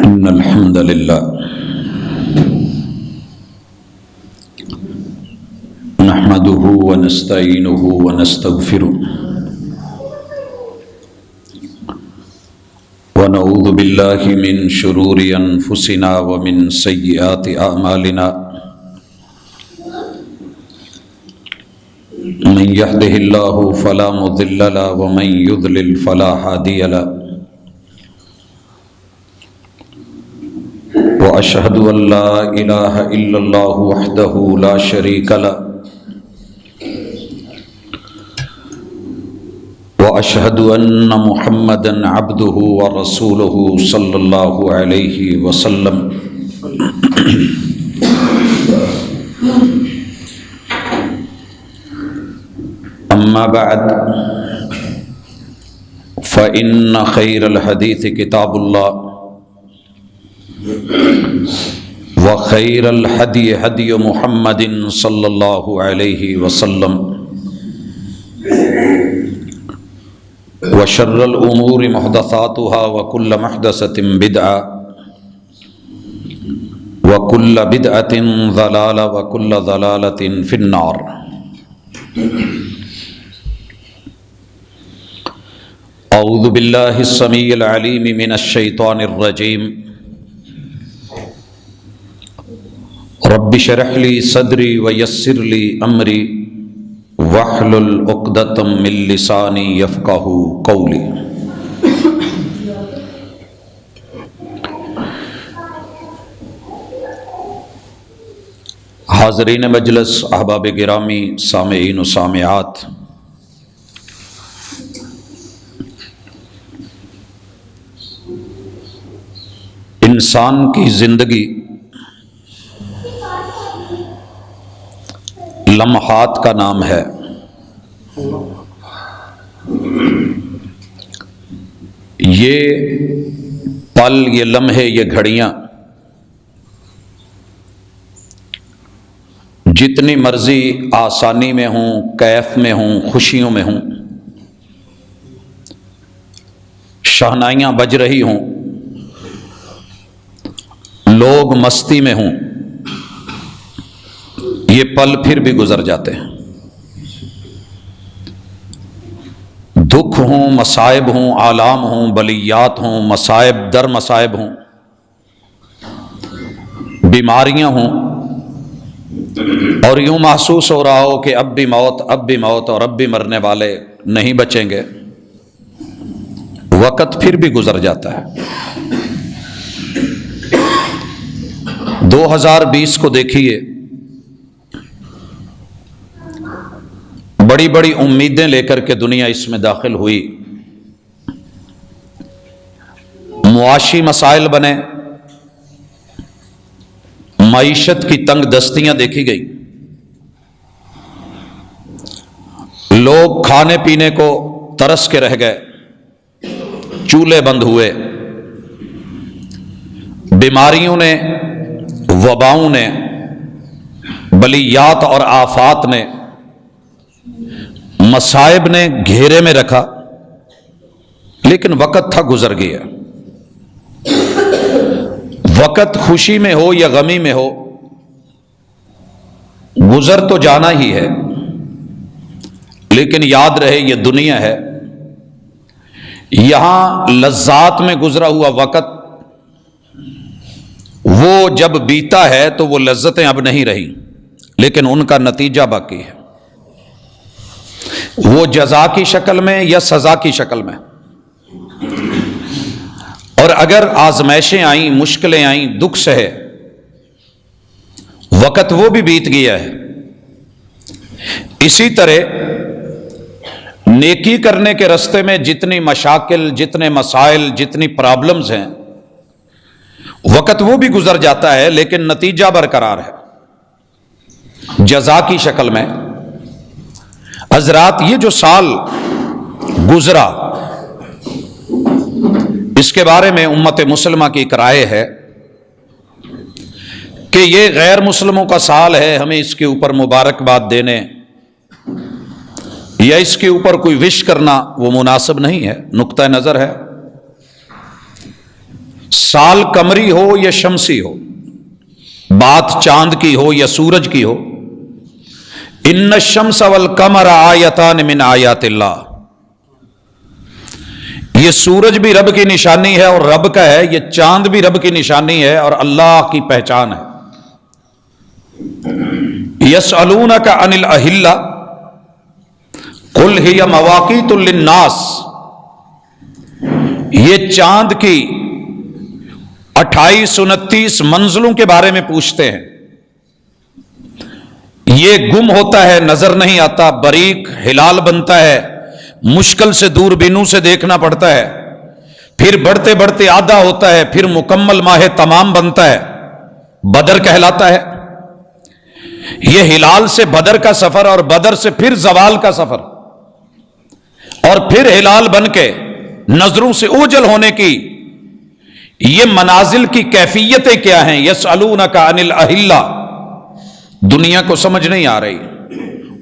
إن الحمد لله نحمده ونستعينه ونستغفره ونعوذ بالله من شرور أنفسنا ومن سيئات أعمالنا من يهده الله فلا مضل له ومن يضلل فلا هادي له وأشهد أن لا إله إلا الله وحده لا شريك له وأشهد أن محمدا عبده ورسوله صلى الله عليه وسلم أما بعد فإن خير الحديث كتاب الله وخير الهدي هدي محمد صلى الله عليه وسلم وشر الأمور محدثاتها وكل محدثة بدعة وكل بدعة ضلالة وكل ضلالة في النار. أعوذ بالله السميع العليم من الشيطان الرجيم. رب اشرح لي صدري ويسر لي أمري واحلل عقدة من لساني يفقهوا قولي. حاضرین مجلس، احباب گرامی، سامعین و سامعات، انسان کی زندگی لمحات کا نام ہے. یہ پل، یہ لمحے، یہ گھڑیاں جتنی مرضی آسانی میں ہوں، کیف میں ہوں، خوشیوں میں ہوں، شہنائیاں بج رہی ہوں، لوگ مستی میں ہوں، یہ پل پھر بھی گزر جاتے ہیں. دکھ ہوں، مصائب ہوں، آلام ہوں، بلیات ہوں، مصائب در مصائب ہوں، بیماریاں ہوں، اور یوں محسوس ہو رہا ہو کہ اب بھی موت، اب بھی موت، اور اب بھی مرنے والے نہیں بچیں گے. وقت پھر بھی گزر جاتا ہے. 2020 کو دیکھیے، بڑی بڑی امیدیں لے کر کے دنیا اس میں داخل ہوئی. معاشی مسائل بنے، معیشت کی تنگ دستیاں دیکھی گئی، لوگ کھانے پینے کو ترس کے رہ گئے، چولہے بند ہوئے، بیماریوں نے، وباؤں نے، بلیات اور آفات نے، مصائب نے گھیرے میں رکھا. لیکن وقت تھا، گزر گیا. وقت خوشی میں ہو یا غمی میں ہو، گزر تو جانا ہی ہے. لیکن یاد رہے، یہ دنیا ہے، یہاں لذات میں گزرا ہوا وقت وہ جب بیتا ہے تو وہ لذتیں اب نہیں رہی، لیکن ان کا نتیجہ باقی ہے. وہ جزا کی شکل میں یا سزا کی شکل میں. اور اگر آزمائشیں آئیں، مشکلیں آئیں، دکھ سہے، وقت وہ بھی بیت گیا ہے. اسی طرح نیکی کرنے کے راستے میں جتنی مشاکل، جتنے مسائل، جتنی پرابلمز ہیں، وقت وہ بھی گزر جاتا ہے، لیکن نتیجہ برقرار ہے جزا کی شکل میں. حضرات، یہ جو سال گزرا، اس کے بارے میں امت مسلمہ کی ایک رائے ہے کہ یہ غیر مسلموں کا سال ہے، ہمیں اس کے اوپر مبارکباد دینے، یا اس کے اوپر کوئی وش کرنا وہ مناسب نہیں ہے. نقطہ نظر ہے سال قمری ہو یا شمسی ہو، بات چاند کی ہو یا سورج کی ہو، ان الشمس والقمر آیتان من آیات اللہ، یہ سورج بھی رب کی نشانی ہے اور رب کا ہے، یہ چاند بھی رب کی نشانی ہے اور اللہ کی پہچان ہے. یسألونک عن الاہلہ قل ہی مواقیت للناس، یہ چاند کی 28-29 منزلوں کے بارے میں پوچھتے ہیں. یہ گم ہوتا ہے، نظر نہیں آتا، باریک ہلال بنتا ہے، مشکل سے دوربینوں سے دیکھنا پڑتا ہے، پھر بڑھتے بڑھتے آدھا ہوتا ہے، پھر مکمل ماہ تمام بنتا ہے، بدر کہلاتا ہے. یہ ہلال سے بدر کا سفر اور بدر سے پھر زوال کا سفر اور پھر ہلال بن کے نظروں سے اوجھل ہونے کی یہ منازل کی کیفیتیں کیا ہیں؟ یسألونک عن الاہلہ، دنیا کو سمجھ نہیں آ رہی،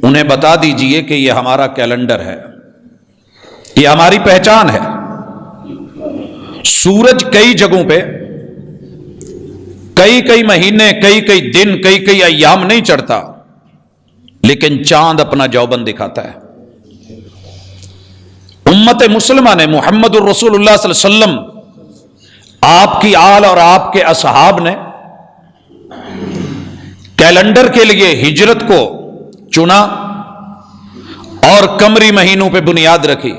انہیں بتا دیجئے کہ یہ ہمارا کیلنڈر ہے، یہ ہماری پہچان ہے. سورج کئی جگہوں پہ کئی مہینے، کئی دن، کئی ایام نہیں چڑھتا، لیکن چاند اپنا جوبن دکھاتا ہے. امت مسلمہ نے، محمد الرسول اللہ صلی اللہ علیہ وسلم، آپ کی آل اور آپ کے اصحاب نے کیلنڈر کے لیے ہجرت کو چنا اور قمری مہینوں پہ بنیاد رکھی.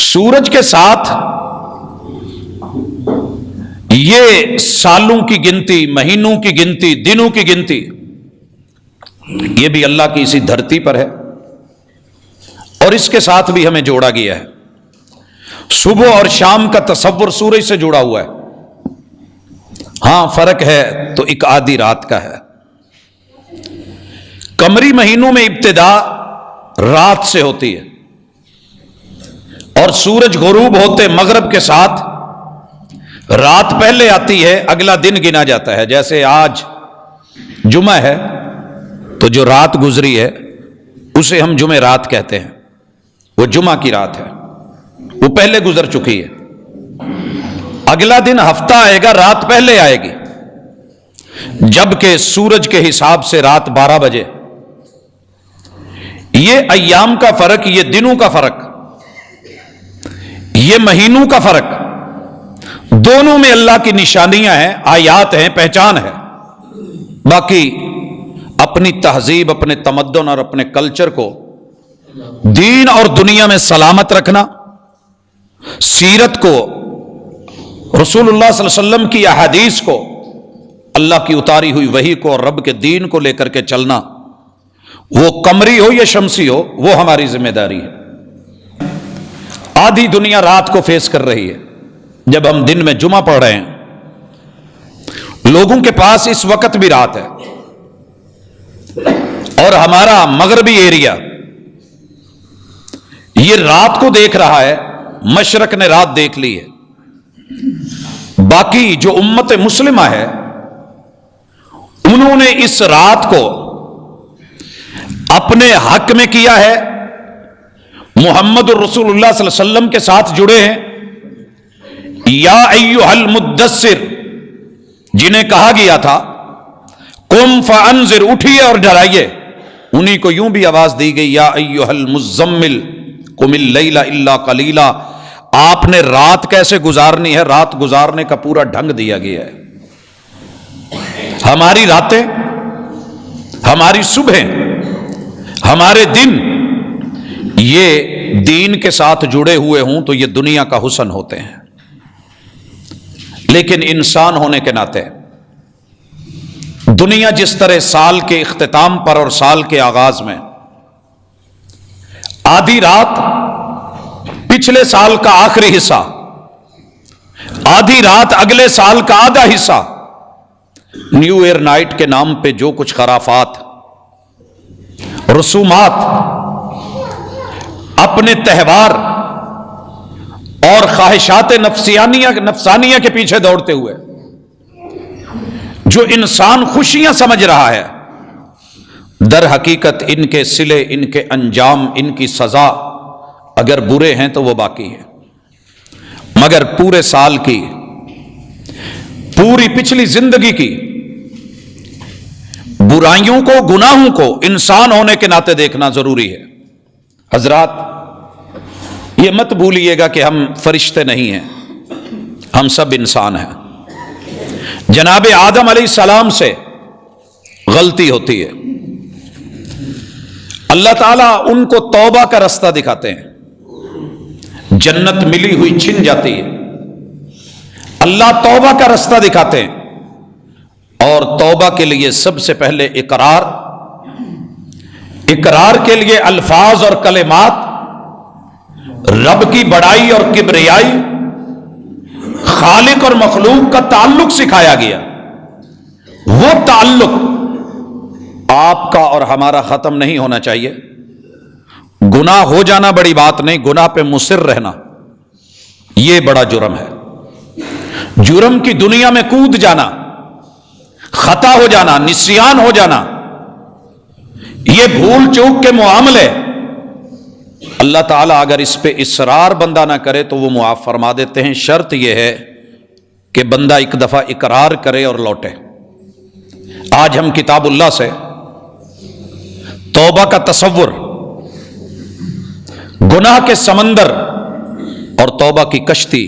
سورج کے ساتھ یہ سالوں کی گنتی، مہینوں کی گنتی، دنوں کی گنتی، یہ بھی اللہ کی اسی دھرتی پر ہے اور اس کے ساتھ بھی ہمیں جوڑا گیا ہے. صبح اور شام کا تصور سورج سے جڑا ہوا ہے. ہاں فرق ہے تو ایک آدھی رات کا ہے. قمری مہینوں میں ابتدا رات سے ہوتی ہے اور سورج غروب ہوتے مغرب کے ساتھ رات پہلے آتی ہے، اگلا دن گنا جاتا ہے. جیسے آج جمعہ ہے تو جو رات گزری ہے اسے ہم جمعہ رات کہتے ہیں، وہ جمعہ کی رات ہے، وہ پہلے گزر چکی ہے. اگلا دن ہفتہ آئے گا، رات پہلے آئے گی، جبکہ سورج کے حساب سے رات 12 بجے. یہ ایام کا فرق، یہ دنوں کا فرق، یہ مہینوں کا فرق، دونوں میں اللہ کی نشانیاں ہیں، آیات ہیں، پہچان ہے. باقی اپنی تہذیب، اپنے تمدن اور اپنے کلچر کو دین اور دنیا میں سلامت رکھنا، سیرت کو، رسول اللہ صلی اللہ علیہ وسلم کی احادیث کو، اللہ کی اتاری ہوئی وحی کو اور رب کے دین کو لے کر کے چلنا، وہ قمری ہو یا شمسی ہو، وہ ہماری ذمہ داری ہے. آدھی دنیا رات کو فیس کر رہی ہے. جب ہم دن میں جمعہ پڑھ رہے ہیں، لوگوں کے پاس اس وقت بھی رات ہے اور ہمارا مغربی ایریا یہ رات کو دیکھ رہا ہے، مشرق نے رات دیکھ لی ہے. باقی جو امت مسلمہ ہے انہوں نے اس رات کو اپنے حق میں کیا ہے، محمد الرسول اللہ صلی اللہ علیہ وسلم کے ساتھ جڑے ہیں. یا ایھا المدثر، جنہیں کہا گیا تھا قم فانذر، اٹھیے اور ڈرائیے، انہی کو یوں بھی آواز دی گئی یا ایھا المزمل قم اللیل الا قلیلا. آپ نے رات کیسے گزارنی ہے، رات گزارنے کا پورا ڈھنگ دیا گیا ہے. ہماری راتیں، ہماری صبحیں، ہمارے دن یہ دین کے ساتھ جڑے ہوئے ہوں تو یہ دنیا کا حسن ہوتے ہیں. لیکن انسان ہونے کے ناطے دنیا جس طرح سال کے اختتام پر اور سال کے آغاز میں آدھی رات پچھلے سال کا آخری حصہ، آدھی رات اگلے سال کا آدھا حصہ، نیو ایئر نائٹ کے نام پہ جو کچھ خرافات، رسومات، اپنے تہوار اور خواہشات نفسانیہ کے پیچھے دوڑتے ہوئے جو انسان خوشیاں سمجھ رہا ہے، در حقیقت ان کے صلے، ان کے انجام، ان کی سزا اگر برے ہیں تو وہ باقی ہے، مگر پورے سال کی، پوری پچھلی زندگی کی برائیوں کو، گناہوں کو انسان ہونے کے ناطے دیکھنا ضروری ہے۔ حضرات یہ مت بھولیے گا کہ ہم فرشتے نہیں ہیں، ہم سب انسان ہیں۔ جناب آدم علیہ السلام سے غلطی ہوتی ہے، اللہ تعالیٰ ان کو توبہ کا رستہ دکھاتے ہیں، جنت ملی ہوئی چھن جاتی ہے، اللہ توبہ کا رستہ دکھاتے ہیں، اور توبہ کے لیے سب سے پہلے اقرار کے لیے الفاظ اور کلمات، رب کی بڑائی اور کبریائی، خالق اور مخلوق کا تعلق سکھایا گیا۔ وہ تعلق آپ کا اور ہمارا ختم نہیں ہونا چاہیے۔ گناہ ہو جانا بڑی بات نہیں، گناہ پہ مصر رہنا یہ بڑا جرم ہے۔ جرم کی دنیا میں کود جانا، خطا ہو جانا، نسیان ہو جانا، یہ بھول چوک کے معاملے اللہ تعالیٰ اگر اس پہ اصرار بندہ نہ کرے تو وہ معاف فرما دیتے ہیں۔ شرط یہ ہے کہ بندہ ایک دفعہ اقرار کرے اور لوٹے۔ آج ہم کتاب اللہ سے توبہ کا تصور، گناہ کے سمندر اور توبہ کی کشتی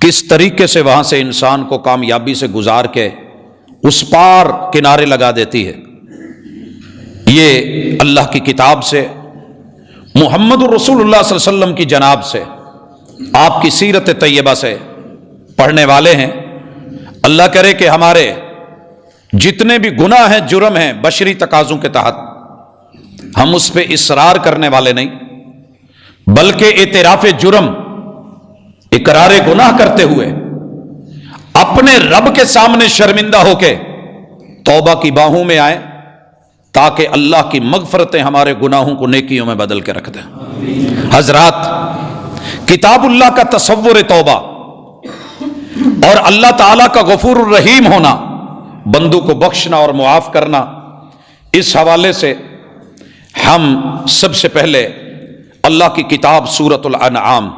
کس طریقے سے وہاں سے انسان کو کامیابی سے گزار کے اس پار کنارے لگا دیتی ہے، یہ اللہ کی کتاب سے، محمد الرسول اللہ صلی اللہ علیہ وسلم کی جناب سے، آپ کی سیرت طیبہ سے پڑھنے والے ہیں۔ اللہ کرے کہ ہمارے جتنے بھی گناہ ہیں، جرم ہیں، بشری تقاضوں کے تحت ہم اس پہ اصرار کرنے والے نہیں، بلکہ اعتراف جرم، اقرار گناہ کرتے ہوئے اپنے رب کے سامنے شرمندہ ہو کے توبہ کی باہوں میں آئیں، تاکہ اللہ کی مغفرتیں ہمارے گناہوں کو نیکیوں میں بدل کے رکھ دیں۔ حضرات کتاب اللہ کا تصور توبہ اور اللہ تعالیٰ کا غفور الرحیم ہونا، بندوں کو بخشنا اور معاف کرنا، اس حوالے سے ہم سب سے پہلے اللہ کی کتاب سورۃ الانعام،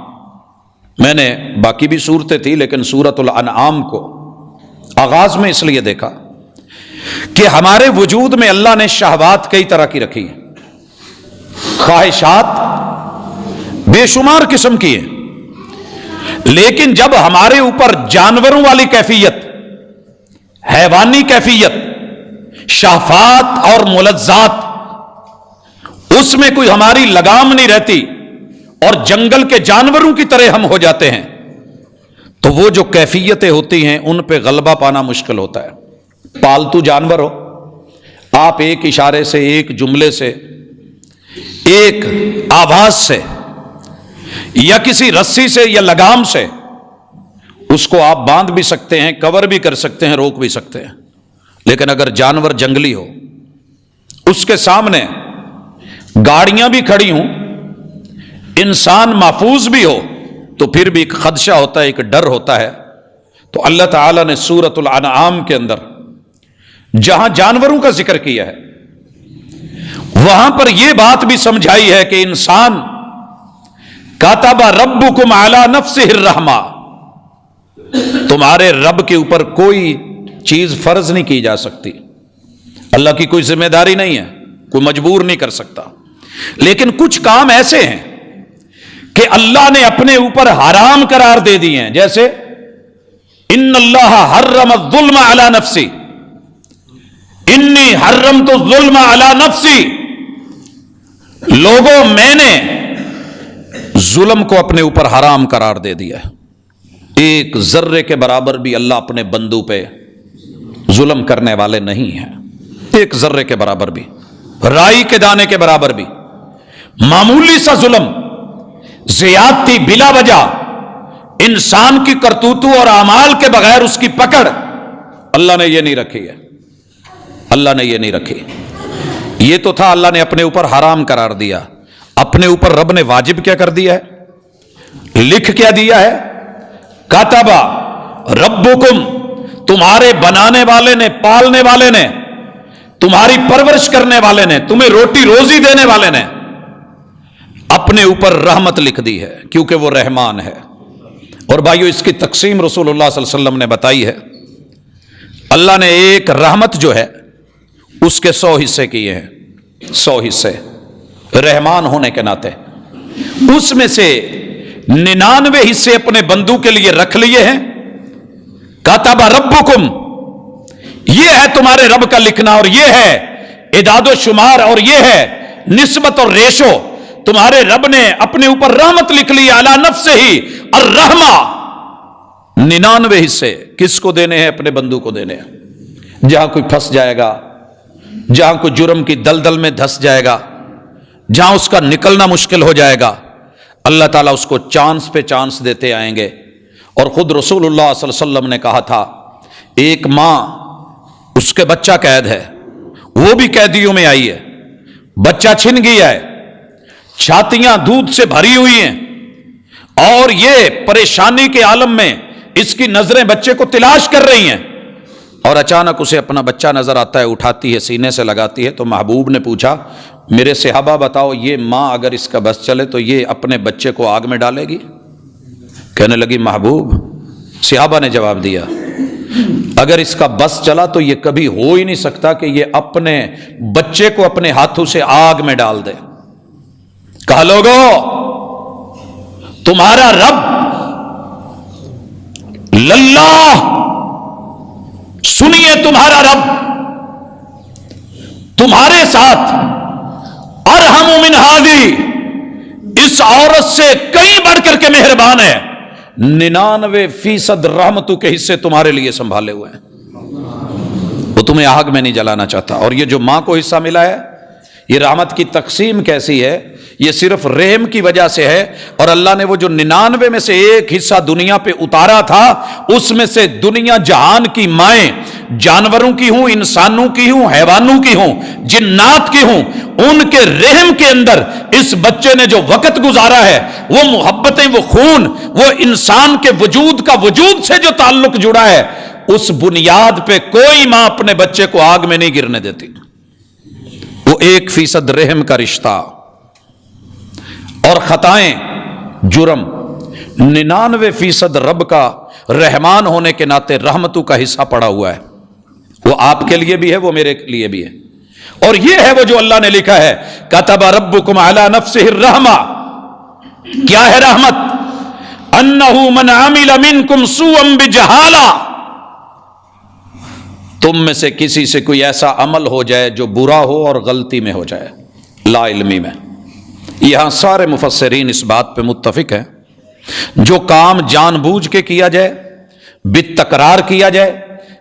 میں نے باقی بھی صورتیں تھی لیکن سورۃ الانعام کو آغاز میں اس لیے دیکھا کہ ہمارے وجود میں اللہ نے شہوات کئی طرح کی رکھی ہیں، خواہشات بے شمار قسم کی ہیں، لیکن جب ہمارے اوپر جانوروں والی کیفیت، حیوانی کیفیت، شہوات اور ملذات، اس میں کوئی ہماری لگام نہیں رہتی اور جنگل کے جانوروں کی طرح ہم ہو جاتے ہیں، تو وہ جو کیفیتیں ہوتی ہیں ان پہ غلبہ پانا مشکل ہوتا ہے۔ پالتو جانور ہو، آپ ایک اشارے سے، ایک جملے سے، ایک آواز سے، یا کسی رسی سے یا لگام سے اس کو آپ باندھ بھی سکتے ہیں، کور بھی کر سکتے ہیں، روک بھی سکتے ہیں، لیکن اگر جانور جنگلی ہو، اس کے سامنے گاڑیاں بھی کھڑی ہوں، انسان محفوظ بھی ہو، تو پھر بھی ایک خدشہ ہوتا ہے، ایک ڈر ہوتا ہے۔ تو اللہ تعالیٰ نے سورۃ الانعام کے اندر جہاں جانوروں کا ذکر کیا ہے، وہاں پر یہ بات بھی سمجھائی ہے کہ انسان کتب ربکم علی نفسہ الرحمہ، تمہارے رب کے اوپر کوئی چیز فرض نہیں کی جا سکتی، اللہ کی کوئی ذمہ داری نہیں ہے، کوئی مجبور نہیں کر سکتا، لیکن کچھ کام ایسے ہیں کہ اللہ نے اپنے اوپر حرام قرار دے دیے ہیں، جیسے ان اللہ حرم الظلم علی نفسی، انی حرمت الظلم علی نفسی، لوگوں میں نے ظلم کو اپنے اوپر حرام قرار دے دیا ہے، ایک ذرے کے برابر بھی اللہ اپنے بندوں پہ ظلم کرنے والے نہیں ہیں، ایک ذرے کے برابر بھی، رائی کے دانے کے برابر بھی، معمولی سا ظلم، زیادتی بلا وجہ، انسان کی کرتوتوں اور اعمال کے بغیر اس کی پکڑ، اللہ نے یہ نہیں رکھی ہے، اللہ نے یہ نہیں رکھی۔ یہ تو تھا اللہ نے اپنے اوپر حرام قرار دیا، اپنے اوپر رب نے واجب کیا کر دیا ہے، لکھ کیا دیا ہے، کتب ربکم، تمہارے بنانے والے نے، پالنے والے نے، تمہاری پرورش کرنے والے نے, تمہیں روٹی روزی دینے والے نے اپنے اوپر رحمت لکھ دی ہے, کیونکہ وہ رحمان ہے. اور بھائیو, اس کی تقسیم رسول اللہ صلی اللہ علیہ وسلم نے بتائی ہے. اللہ نے ایک رحمت جو ہے اس کے 100 حصے کیے ہیں, 100 حصے رحمان ہونے کے ناطے. اس میں سے 99 حصے اپنے بندوں کے لیے رکھ لیے ہیں. کتب ربکم, یہ ہے تمہارے رب کا لکھنا, اور یہ ہے اعداد و شمار, اور یہ ہے نسبت اور ریشو. تمہارے رب نے اپنے اوپر رحمت لکھ لی علی نفسہ ہی الرحمہ. 99 حصے کس کو دینے ہیں؟ اپنے بندوں کو دینے ہیں. جہاں کوئی پھنس جائے گا, جہاں کوئی جرم کی دلدل میں دھس جائے گا, جہاں اس کا نکلنا مشکل ہو جائے گا, اللہ تعالیٰ اس کو چانس پہ چانس دیتے آئیں گے. اور خود رسول اللہ صلی اللہ علیہ وسلم نے کہا تھا, ایک ماں, اس کے بچہ قید ہے, وہ بھی قیدیوں میں آئی ہے, بچہ چھن گیا ہے, چھاتیاں دودھ سے بھری ہوئی ہیں, اور یہ پریشانی کے عالم میں اس کی نظریں بچے کو تلاش کر رہی ہیں, اور اچانک اسے اپنا بچہ نظر آتا ہے, اٹھاتی ہے, سینے سے لگاتی ہے. تو محبوب نے پوچھا, میرے صحابہ بتاؤ, یہ ماں اگر اس کا بس چلے تو یہ اپنے بچے کو آگ میں ڈالے گی؟ کہنے لگی, محبوب, صحابہ نے جواب دیا, اگر اس کا بس چلا تو یہ کبھی ہو ہی نہیں سکتا کہ یہ اپنے بچے کو اپنے ہاتھوں سے آگ میں ڈال دے. کہا, لوگو, تمہارا رب للہ, سنیے, تمہارا رب تمہارے ساتھ ارحم من ہذی, اس عورت سے کئی بڑھ کر کے مہربان ہے. 99% رحمتوں کے حصے تمہارے لیے سنبھالے ہوئے ہیں, وہ تمہیں آگ میں نہیں جلانا چاہتا. اور یہ جو ماں کو حصہ ملا ہے, یہ رحمت کی تقسیم کیسی ہے؟ یہ صرف رحم کی وجہ سے ہے. اور اللہ نے وہ جو 99 میں سے ایک حصہ دنیا پہ اتارا تھا, اس میں سے دنیا جہان کی مائیں, جانوروں کی ہوں, انسانوں کی ہوں, حیوانوں کی ہوں, جنات کی ہوں, ان کے رحم کے اندر اس بچے نے جو وقت گزارا ہے, وہ محبتیں, وہ خون, وہ انسان کے وجود کا وجود سے جو تعلق جڑا ہے, اس بنیاد پہ کوئی ماں اپنے بچے کو آگ میں نہیں گرنے دیتی. وہ 1% رحم کا رشتہ. اور خطائیں, جرم, 99% رب کا رحمان ہونے کے ناطے رحمتوں کا حصہ پڑا ہوا ہے. وہ آپ کے لیے بھی ہے, وہ میرے لیے بھی ہے. اور یہ ہے وہ جو اللہ نے لکھا ہے, کتب ربکم علی نفسہ الرحمہ. کیا ہے رحمت؟ انہ من عمل منکم سوءا بجہالہ, تم میں سے کسی سے کوئی ایسا عمل ہو جائے جو برا ہو اور غلطی میں ہو جائے, لا علمی میں. یہاں سارے مفسرین اس بات پہ متفق ہیں, جو کام جان بوجھ کے کیا جائے, بالتکرار کیا جائے,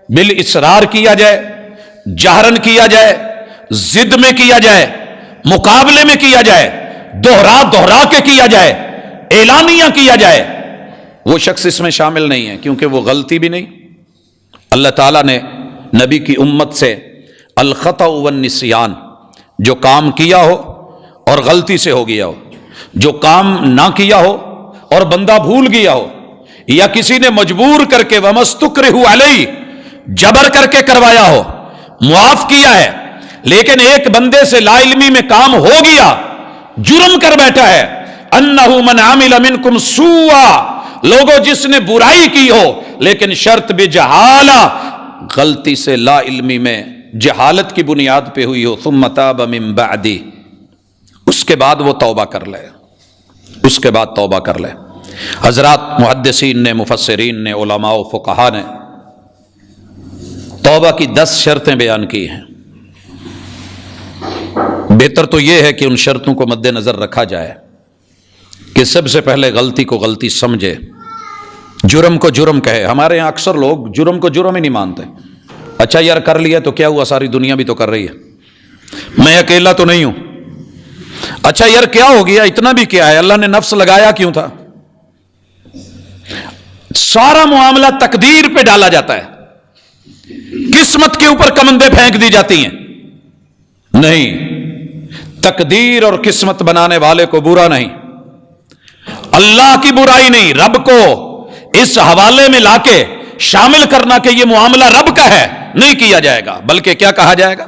بالاصرار کیا جائے, جہرن کیا جائے, ضد میں کیا جائے, مقابلے میں کیا جائے, دوہرا کے کیا جائے, اعلانیہ کیا جائے, وہ شخص اس میں شامل نہیں ہے, کیونکہ وہ غلطی بھی نہیں. اللہ تعالیٰ نے نبی کی امت سے الخطأ والنسیان, جو کام کیا ہو اور غلطی سے ہو گیا ہو, جو کام نہ کیا ہو اور بندہ بھول گیا ہو, یا کسی نے مجبور کر کے ومستکرہوا علیہ, جبر کر کے کروایا ہو, معاف کیا ہے. لیکن ایک بندے سے لا علمی میں کام ہو گیا, جرم کر بیٹھا ہے, انہ من عمل منکم سوءا, لوگوں جس نے برائی کی ہو لیکن شرط بجہالہ, غلطی سے لا علمی میں جہالت کی بنیاد پہ ہوئی ہو, ثم تاب من بعدی, اس کے بعد وہ توبہ کر لے, اس کے بعد توبہ کر لے. حضرات محدثین نے, مفسرین نے, علماء و فقہا نے توبہ کی 10 شرطیں بیان کی ہیں. بہتر تو یہ ہے کہ ان شرطوں کو مد نظر رکھا جائے کہ سب سے پہلے غلطی کو غلطی سمجھے, جرم کو جرم کہے. ہمارے یہاں اکثر لوگ جرم کو جرم ہی نہیں مانتے. اچھا یار کر لیا تو کیا ہوا, ساری دنیا بھی تو کر رہی ہے, میں اکیلا تو نہیں ہوں. اچھا یار کیا ہو گیا, اتنا بھی کیا ہے, اللہ نے نفس لگایا کیوں تھا. سارا معاملہ تقدیر پہ ڈالا جاتا ہے, قسمت کے اوپر کمندیں پھینک دی جاتی ہیں. نہیں, تقدیر اور قسمت بنانے والے کو برا نہیں, اللہ کی برائی نہیں, رب کو اس حوالے میں لا کے شامل کرنا کہ یہ معاملہ رب کا ہے نہیں کیا جائے گا, بلکہ کیا کہا جائے گا,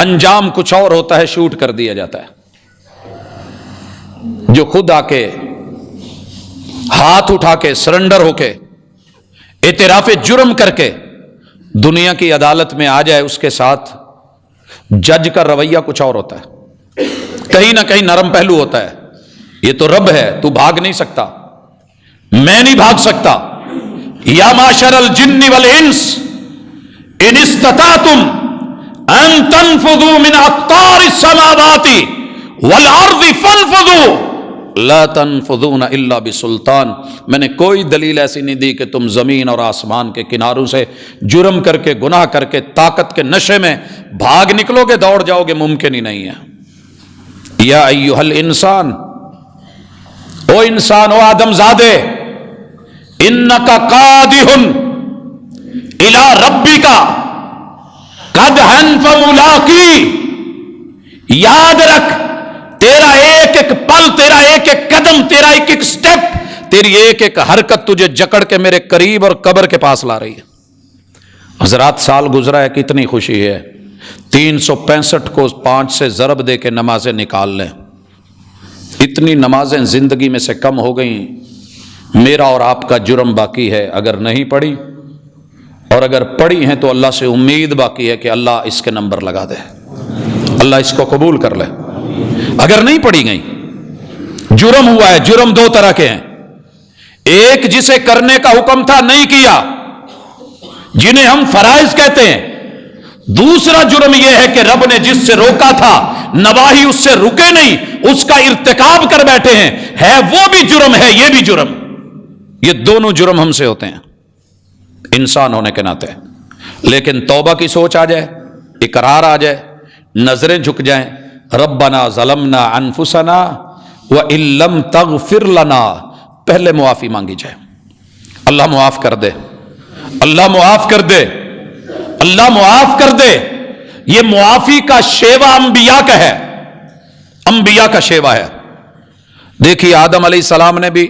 انجام کچھ اور ہوتا ہے، شوٹ کر دیا جاتا ہے۔ جو خود آ کے ہاتھ اٹھا کے سرنڈر ہو کے اعتراف جرم کر کے دنیا کی عدالت میں آ جائے، اس کے ساتھ جج کا رویہ کچھ اور ہوتا ہے، کہیں نہ کہیں نرم پہلو ہوتا ہے۔ یہ تو رب ہے، تو بھاگ نہیں سکتا، میں نہیں بھاگ سکتا۔ یا معشر الجن والانس ان استطعتم ان تنفذوا من اقطار السماوات والارض فانفذوا لا تنفذون الا بسلطان۔ میں نے کوئی دلیل ایسی نہیں دی کہ تم زمین اور آسمان کے کناروں سے جرم کر کے، گناہ کر کے، طاقت کے نشے میں بھاگ نکلو گے، دوڑ جاؤ گے، ممکن ہی نہیں ہے۔ یا ایھا الانسان، او انسان، او آدم زادے، انک قادح الی ربک قدحا فملاقی، یاد رکھ تیرا ایک ایک پل، تیرا ایک ایک قدم، تیرا ایک ایک سٹیپ، تیری ایک ایک حرکت تجھے جکڑ کے میرے قریب اور قبر کے پاس لا رہی ہے۔ حضرات سال گزرا ہے، کتنی خوشی ہے، 365 کو 5 سے ضرب دے کے نمازیں نکال لیں۔ اتنی نمازیں زندگی میں سے کم ہو گئیں، میرا اور آپ کا جرم باقی ہے اگر نہیں پڑھی، اور اگر پڑھی ہیں تو اللہ سے امید باقی ہے کہ اللہ اس کے نمبر لگا دے، اللہ اس کو قبول کر لے۔ اگر نہیں پڑھی گئی، جرم ہوا ہے۔ جرم دو طرح کے ہیں، ایک جسے کرنے کا حکم تھا نہیں کیا، جنہیں ہم فرائض کہتے ہیں۔ دوسرا جرم یہ ہے کہ رب نے جس سے روکا تھا، نواہی اس سے رکے نہیں، اس کا ارتکاب کر بیٹھے ہیں، ہے وہ بھی جرم ہے، یہ بھی جرم۔ یہ دونوں جرم ہم سے ہوتے ہیں انسان ہونے کے ناطے۔ لیکن توبہ کی سوچ آ جائے، اقرار آ جائے، نظریں جھک جائیں، ربنا ظلمنا انفسنا وان لم تغفر لنا، پہلے معافی مانگی جائے، اللہ معاف کر دے، اللہ معاف کر دے، اللہ معاف کر دے۔ یہ معافی کا شیوا انبیاء کا ہے، انبیاء کا شیوا ہے۔ دیکھیے آدم علیہ السلام نے بھی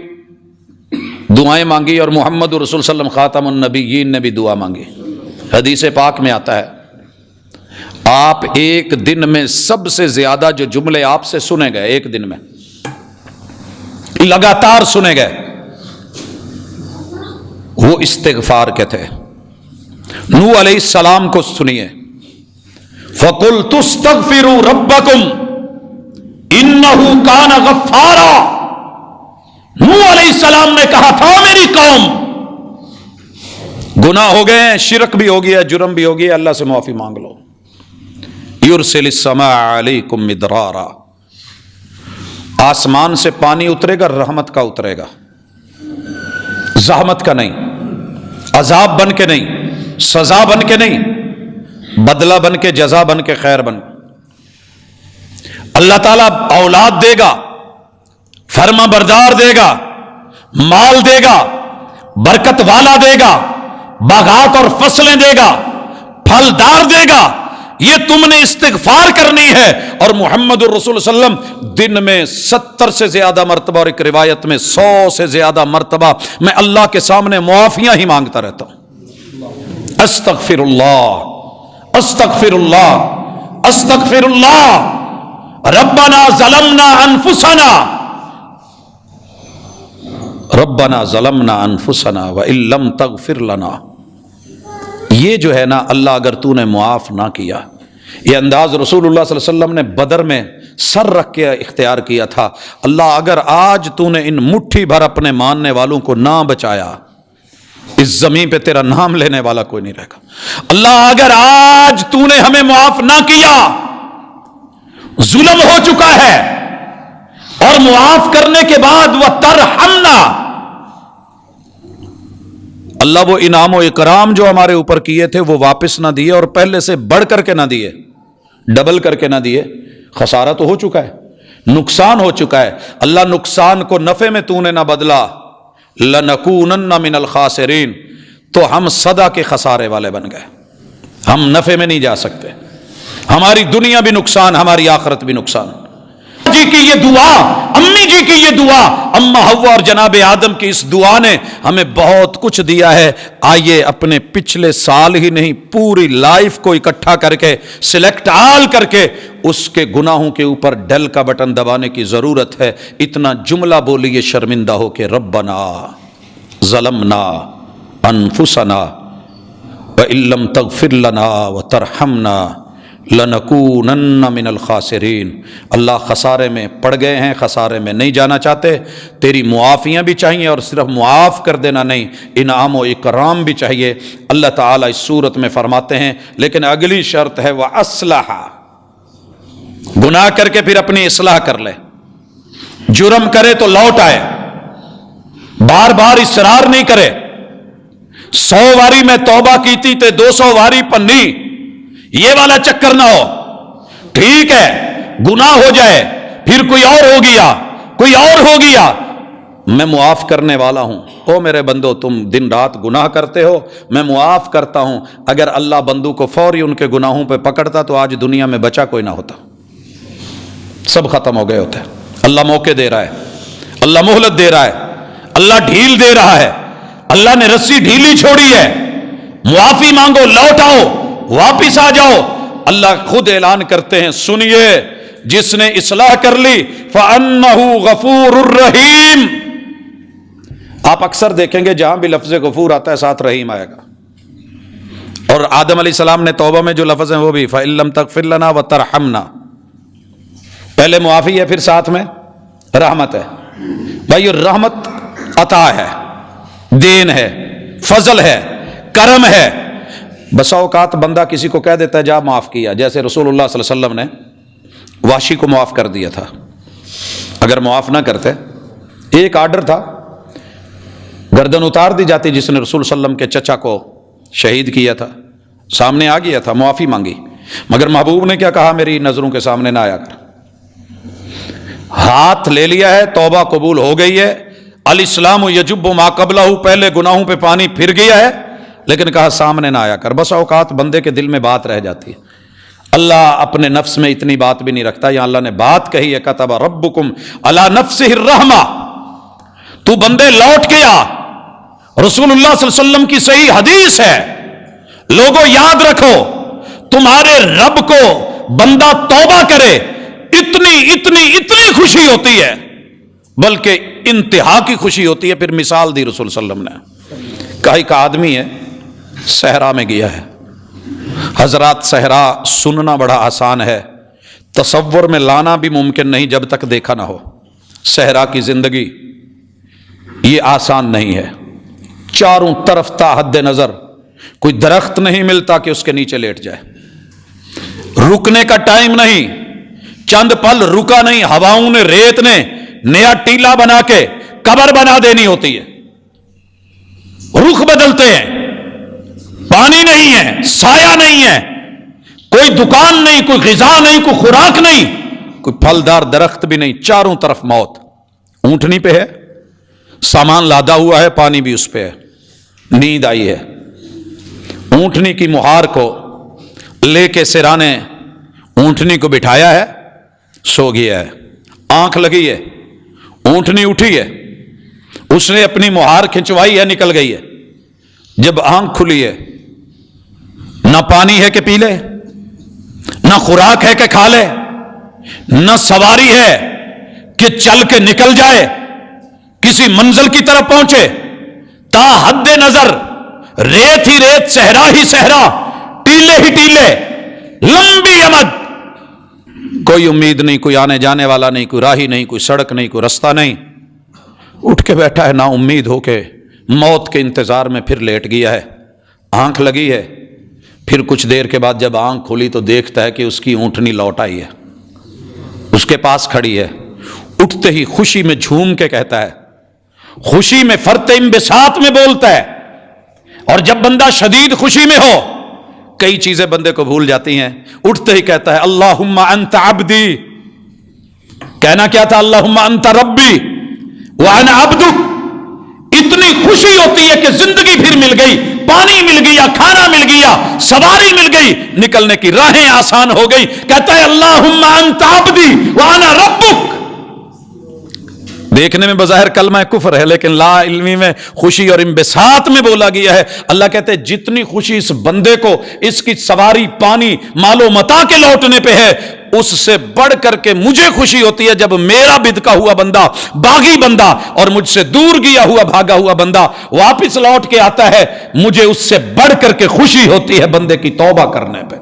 دعائیں مانگی، اور محمد رسول صلی اللہ علیہ وسلم خاتم النبیین نے بھی دعا مانگی۔ حدیث پاک میں آتا ہے آپ ایک دن میں سب سے زیادہ جو جملے آپ سے سنے گئے، ایک دن میں لگاتار سنے گئے، وہ استغفار کے تھے۔ نوح علیہ السلام کو سنیے، فَقُلْتُ اسْتَغْفِرُوا رَبَّكُمْ إِنَّهُ كَانَ غَفَّارًا۔ نوح علیہ السلام نے کہا تھا میری قوم، گناہ ہو گئے ہیں، شرک بھی ہو گیا، جرم بھی ہو گیا، اللہ سے معافی مانگ لو۔ یرسل السماء علیکم مدرارا، آسمان سے پانی اترے گا، رحمت کا اترے گا، زحمت کا نہیں، عذاب بن کے نہیں، سزا بن کے نہیں، بدلہ بن کے، جزا بن کے، خیر بن۔ اللہ تعالیٰ اولاد دے گا، فرما بردار دے گا، مال دے گا، برکت والا دے گا، باغات اور فصلیں دے گا، پھلدار دے گا۔ یہ تم نے استغفار کرنی ہے۔ اور محمد الرسول صلی اللہ علیہ وسلم دن میں 70 سے زیادہ مرتبہ، اور ایک روایت میں 100 سے زیادہ مرتبہ میں اللہ کے سامنے معافیاں ہی مانگتا رہتا ہوں، استغفر اللہ، استغفر اللہ، استغفر اللہ، ربنا ظلمنا انفسنا، ربنا ظلمنا انفسنا وان لم تغفر لنا۔ یہ جو ہے نا، اللہ اگر تو نے معاف نہ کیا، یہ انداز رسول اللہ صلی اللہ علیہ وسلم نے بدر میں سر رکھ کے اختیار کیا تھا، اللہ اگر آج تو نے ان مٹھی بھر اپنے ماننے والوں کو نہ بچایا، اس زمین پہ تیرا نام لینے والا کوئی نہیں رہے گا۔ اللہ اگر آج تو نے ہمیں معاف نہ کیا، ظلم ہو چکا ہے، اور معاف کرنے کے بعد وَتَرْحَمْنَا، اللہ وہ انعام و اکرام جو ہمارے اوپر کیے تھے وہ واپس نہ دیے، اور پہلے سے بڑھ کر کے نہ دیے، ڈبل کر کے نہ دیے۔ خسارہ تو ہو چکا ہے، نقصان ہو چکا ہے، اللہ نقصان کو نفع میں تو نے نہ بدلا، لَنَكُونَنَّ مِنَ الْخَاسِرِينَ، تو ہم سدا کے خسارے والے بن گئے، ہم نفع میں نہیں جا سکتے، ہماری دنیا بھی نقصان، ہماری آخرت بھی نقصان۔ جی کی یہ دعا، امی جی کی یہ دعا، اما حوا اور جناب آدم کی اس دعا نے ہمیں بہت کچھ دیا ہے۔ آئیے اپنے پچھلے سال ہی نہیں، پوری لائف کو اکٹھا کر کے، سلیکٹ آل کر کے، اس کے گناہوں کے اوپر ڈل کا بٹن دبانے کی ضرورت ہے۔ اتنا جملہ بولیے شرمندہ ہو کے، ربنا ظلمنا انفسنا وَإِن لَّمْ تَغْفِرْ لَنَا وَتَرْحَمْنَا لَنَكُونَنَّ مِنَ الْخَاسِرِينَ۔ اللہ خسارے میں پڑ گئے ہیں، خسارے میں نہیں جانا چاہتے، تیری معافیاں بھی چاہیے، اور صرف معاف کر دینا نہیں، انعام و اکرام بھی چاہیے۔ اللہ تعالیٰ اس صورت میں فرماتے ہیں لیکن اگلی شرط ہے وَأَصْلَحَ، گناہ کر کے پھر اپنی اصلاح کر لے، جرم کرے تو لوٹ آئے، بار بار اصرار نہیں کرے۔ 100 واری میں توبہ کی تھی تے 200 واری پنی، یہ والا چکر نہ ہو۔ ٹھیک ہے گناہ ہو جائے، پھر کوئی اور ہو گیا، کوئی اور ہو گیا، میں معاف کرنے والا ہوں۔ او میرے بندو، تم دن رات گناہ کرتے ہو، میں معاف کرتا ہوں۔ اگر اللہ بندو کو فوری ان کے گناہوں پہ پکڑتا تو آج دنیا میں بچا کوئی نہ ہوتا، سب ختم ہو گئے ہوتے۔ اللہ موقع دے رہا ہے، اللہ مہلت دے رہا ہے، اللہ ڈھیل دے رہا ہے، اللہ نے رسی ڈھیلی چھوڑی ہے۔ معافی مانگو، لوٹ آؤ، واپس آ جاؤ۔ اللہ خود اعلان کرتے ہیں، سنیے جس نے اصلاح کر لی فَأَنَّهُ غَفُورٌ رَحِيمٌ۔ آپ اکثر دیکھیں گے جہاں بھی لفظ غفور آتا ہے ساتھ رحیم آئے گا، اور آدم علیہ السلام نے توبہ میں جو لفظ ہیں وہ بھی فَإِن لَّمْ تَغْفِرْ لَنَا وَتَرْحَمْنَا، پہلے معافی ہے پھر ساتھ میں رحمت ہے۔ بھائی رحمت عطا ہے، دین ہے، فضل ہے، کرم ہے۔ بسا اوقات بندہ کسی کو کہہ دیتا ہے جا معاف کیا، جیسے رسول اللہ صلی اللہ علیہ وسلم نے وحشی کو معاف کر دیا تھا۔ اگر معاف نہ کرتے، ایک آرڈر تھا، گردن اتار دی جاتی، جس نے رسول صلی اللہ علیہ وسلم کے چچا کو شہید کیا تھا، سامنے آ گیا تھا، معافی مانگی، مگر محبوب نے کیا کہا، میری نظروں کے سامنے نہ آیا کر۔ ہاتھ لے لیا ہے، توبہ قبول ہو گئی ہے، الاسلام یجب ما قبلہ، پہلے گناہوں پہ پانی پھر گیا ہے، لیکن کہا سامنے نہ آیا کر۔ بس اوقات بندے کے دل میں بات رہ جاتی ہے، اللہ اپنے نفس میں اتنی بات بھی نہیں رکھتا۔ یا اللہ نے بات کہی ہے، کتب ربکم علی نفسہ الرحمہ، تو بندے لوٹ کے آ۔ رسول اللہ صلی اللہ علیہ وسلم کی صحیح حدیث ہے، لوگوں یاد رکھو، تمہارے رب کو بندہ توبہ کرے، اتنی اتنی اتنی خوشی ہوتی ہے، بلکہ انتہا کی خوشی ہوتی ہے۔ پھر مثال دی رسول صلی اللہ علیہ وسلم نے، کہا ایک آدمی ہے صحرا میں گیا ہے۔ حضرات صحرا سننا بڑا آسان ہے، تصور میں لانا بھی ممکن نہیں جب تک دیکھا نہ ہو۔ صحرا کی زندگی یہ آسان نہیں ہے، چاروں طرف تا حد نظر کوئی درخت نہیں ملتا کہ اس کے نیچے لیٹ جائے، رکنے کا ٹائم نہیں، چند پل رکا نہیں، ہواؤں نے، ریت نے نیا ٹیلا بنا کے قبر بنا دینی ہوتی ہے، رخ بدلتے ہیں، پانی نہیں ہے، سایہ نہیں ہے، کوئی دکان نہیں، کوئی غذا نہیں، کوئی خوراک نہیں، کوئی پھلدار درخت بھی نہیں، چاروں طرف موت۔ اونٹنی پہ ہے، سامان لادا ہوا ہے، پانی بھی اس پہ ہے، نیند آئی ہے، اونٹنی کی مہار کو لے کے سرانے اونٹنی کو بٹھایا ہے، سو گیا ہے، آنکھ لگی ہے، اونٹنی اٹھی ہے، اس نے اپنی مہار کھنچوائی ہے، نکل گئی ہے۔ جب آنکھ کھلی ہے، نہ پانی ہے کہ پی لے، نہ خوراک ہے کہ کھا لے، نہ سواری ہے کہ چل کے نکل جائے، کسی منزل کی طرف پہنچے، تا حد نظر ریت ہی ریت، صحرا ہی صحرا، ٹیلے ہی ٹیلے، لمبی امد، کوئی امید نہیں، کوئی آنے جانے والا نہیں، کوئی راہی نہیں، کوئی سڑک نہیں، کوئی رستہ نہیں۔ اٹھ کے بیٹھا ہے نا امید ہو کے، موت کے انتظار میں پھر لیٹ گیا ہے، آنکھ لگی ہے۔ پھر کچھ دیر کے بعد جب آنکھ کھلی تو دیکھتا ہے کہ اس کی اونٹنی لوٹ آئی ہے، اس کے پاس کھڑی ہے۔ اٹھتے ہی خوشی میں جھوم کے کہتا ہے، خوشی میں فرط انبساط میں بولتا ہے۔ اور جب بندہ شدید خوشی میں ہو، کئی چیزیں بندے کو بھول جاتی ہیں، اٹھتے ہی کہتا ہے اللہم انت عبدی، کہنا کیا تھا، اللہم انت ربی وانا عبدک۔ اتنی خوشی ہوتی ہے کہ زندگی پھر مل گئی، پانی مل گیا، کھانا مل گیا، سواری مل گئی، نکلنے کی راہیں آسان ہو گئی، کہتا ہے اللہم انت عبدی وانا ربک۔ دیکھنے میں بظاہر کلمہ کفر ہے، لیکن لا علمی میں خوشی اور انبساط میں بولا گیا ہے۔ اللہ کہتے ہیں جتنی خوشی اس بندے کو اس کی سواری، پانی، مال و متاع کے لوٹنے پہ ہے، اس سے بڑھ کر کے مجھے خوشی ہوتی ہے جب میرا بدکا ہوا بندہ، باغی بندہ اور مجھ سے دور گیا ہوا، بھاگا ہوا بندہ واپس لوٹ کے آتا ہے، مجھے اس سے بڑھ کر کے خوشی ہوتی ہے بندے کی توبہ کرنے پہ۔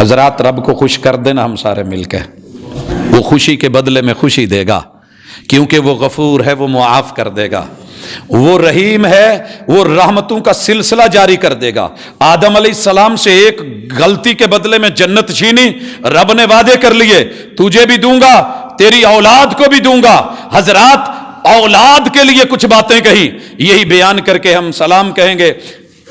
حضرات رب کو خوش کر دینا ہم سارے مل کے، وہ خوشی کے بدلے میں خوشی دے گا، کیونکہ وہ غفور ہے، وہ معاف کر دے گا، وہ رحیم ہے، وہ رحمتوں کا سلسلہ جاری کر دے گا۔ آدم علیہ السلام سے ایک غلطی کے بدلے میں جنت چھینی، رب نے وعدے کر لیے تجھے بھی دوں گا، تیری اولاد کو بھی دوں گا۔ حضرات اولاد کے لیے کچھ باتیں کہی، یہی بیان کر کے ہم سلام کہیں گے۔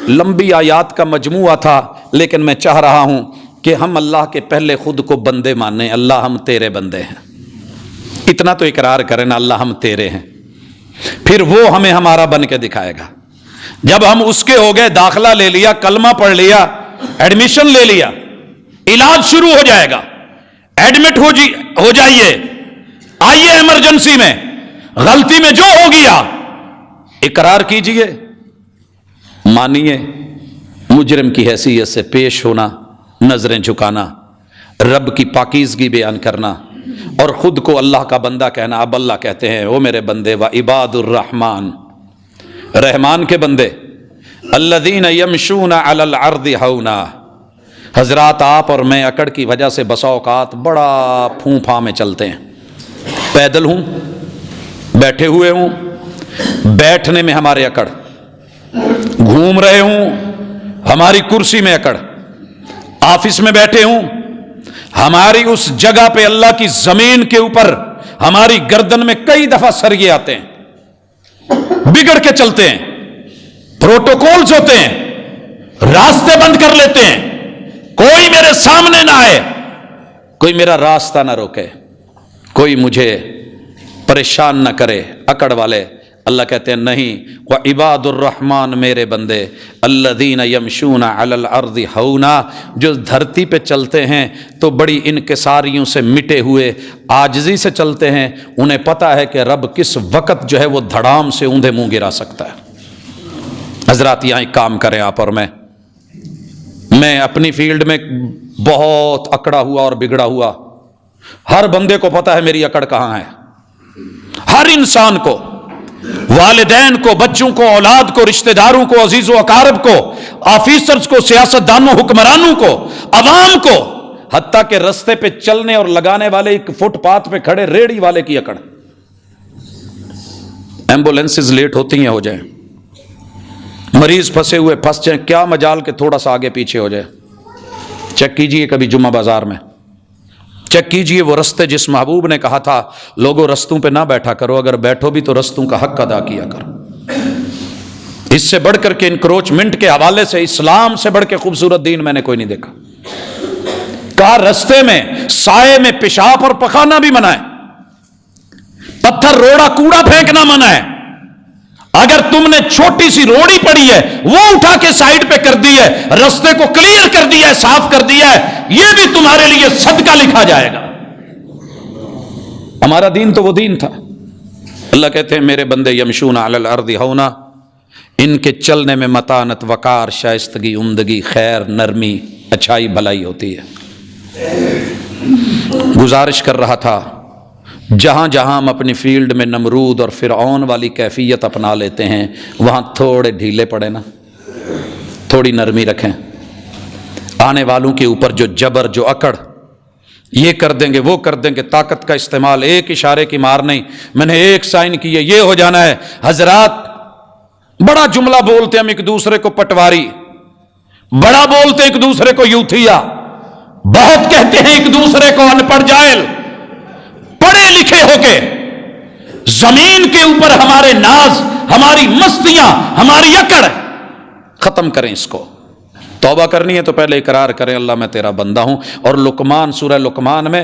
لمبی آیات کا مجموعہ تھا، لیکن میں چاہ رہا ہوں کہ ہم اللہ کے پہلے خود کو بندے مانیں۔ اللہ ہم تیرے بندے ہیں، اتنا تو اقرار کریں نا، اللہ ہم تیرے ہیں، پھر وہ ہمیں ہمارا بن کے دکھائے گا۔ جب ہم اس کے ہو گئے، داخلہ لے لیا، کلمہ پڑھ لیا، ایڈمیشن لے لیا، علاج شروع ہو جائے گا۔ ایڈمٹ ہو جائیے، آئیے ایمرجنسی میں، غلطی میں جو ہو گیا اقرار کیجئے، مانیے، مجرم کی حیثیت سے پیش ہونا، نظریں جھکانا، رب کی پاکیزگی بیان کرنا اور خود کو اللہ کا بندہ کہنا۔ اب اللہ کہتے ہیں او میرے بندے، وعباد الرحمن، رحمان کے بندے، الذین یمشون علی الارض ہونا۔ حضرات آپ اور میں اکڑ کی وجہ سے بسا اوقات بڑا پھوں پھاں میں چلتے ہیں، پیدل ہوں، بیٹھے ہوئے ہوں، بیٹھنے میں ہمارے اکڑ، گھوم رہے ہوں ہماری کرسی میں اکڑ، آفس میں بیٹھے ہوں ہماری اس جگہ پہ اللہ کی زمین کے اوپر ہماری گردن میں کئی دفعہ سرگے آتے ہیں، بگڑ کے چلتے ہیں، پروٹوکولز ہوتے ہیں، راستے بند کر لیتے ہیں، کوئی میرے سامنے نہ آئے، کوئی میرا راستہ نہ روکے، کوئی مجھے پریشان نہ کرے، اکڑ والے۔ اللہ کہتے ہیں نہیں، وعباد الرحمن، میرے بندے، الذین یمشون علی الارض ہونا، جو دھرتی پہ چلتے ہیں تو بڑی انکساریوں سے مٹے ہوئے، عاجزی سے چلتے ہیں، انہیں پتہ ہے کہ رب کس وقت جو ہے وہ دھڑام سے اوندھے منہ گرا سکتا ہے۔ حضرات یہاں ایک کام کریں آپ اور میں اپنی فیلڈ میں بہت اکڑا ہوا اور بگڑا ہوا، ہر بندے کو پتہ ہے میری اکڑ کہاں ہے، ہر انسان کو، والدین کو، بچوں کو، اولاد کو، رشتہ داروں کو، عزیز و اقارب کو، آفیسرز کو، سیاستدانوں، حکمرانوں کو، عوام کو، حتیٰ کہ رستے پہ چلنے اور لگانے والے، ایک فٹ پاتھ پہ کھڑے ریڑھی والے کی اکڑ۔ ایمبولینسز لیٹ ہوتی ہیں، ہو جائیں، مریض پھنسے ہوئے پھنس جائیں، کیا مجال کہ تھوڑا سا آگے پیچھے ہو جائے۔ چیک کیجئے کبھی جمعہ بازار میں، چیک کیجئے وہ رستے جس محبوب نے کہا تھا لوگوں رستوں پہ نہ بیٹھا کرو، اگر بیٹھو بھی تو رستوں کا حق ادا کیا کرو۔ اس سے بڑھ کر کے انکروچمنٹ کے حوالے سے اسلام سے بڑھ کے خوبصورت دین میں نے کوئی نہیں دیکھا۔ کہا رستے میں سائے میں پیشاب اور پخانا بھی منع ہے، پتھر روڑا کوڑا پھینکنا منع ہے، اگر تم نے چھوٹی سی روڑی پڑی ہے وہ اٹھا کے سائڈ پہ کر دی ہے، رستے کو کلیئر کر دیا ہے، صاف کر دیا ہے، یہ بھی تمہارے لیے صدقہ لکھا جائے گا۔ ہمارا دین تو وہ دین تھا۔ اللہ کہتے ہیں میرے بندے یمشون علی الارض ہونا، ان کے چلنے میں متانت، وقار، شائستگی، عمدگی، خیر، نرمی، اچھائی، بھلائی ہوتی ہے۔ گزارش کر رہا تھا جہاں جہاں ہم اپنی فیلڈ میں نمرود اور فرعون والی کیفیت اپنا لیتے ہیں وہاں تھوڑے ڈھیلے پڑے نا، تھوڑی نرمی رکھیں۔ آنے والوں کے اوپر جو جبر، جو اکڑ، یہ کر دیں گے، وہ کر دیں گے، طاقت کا استعمال، ایک اشارے کی مار نہیں، میں نے ایک سائن کی ہے، یہ ہو جانا ہے۔ حضرات بڑا جملہ بولتے ہم ایک دوسرے کو پٹواری، بڑا بولتے ایک دوسرے کو یوتھیا، بہت کہتے ہیں ایک دوسرے کو ان پڑھ جاہل۔ پڑھے لکھے ہو کے زمین کے اوپر ہمارے ناز، ہماری مستیاں، ہماری اکڑ ختم کریں، اس کو توبہ کرنی ہے تو پہلے اقرار کریں اللہ میں تیرا بندہ ہوں۔ اور لقمان، سورہ لقمان میں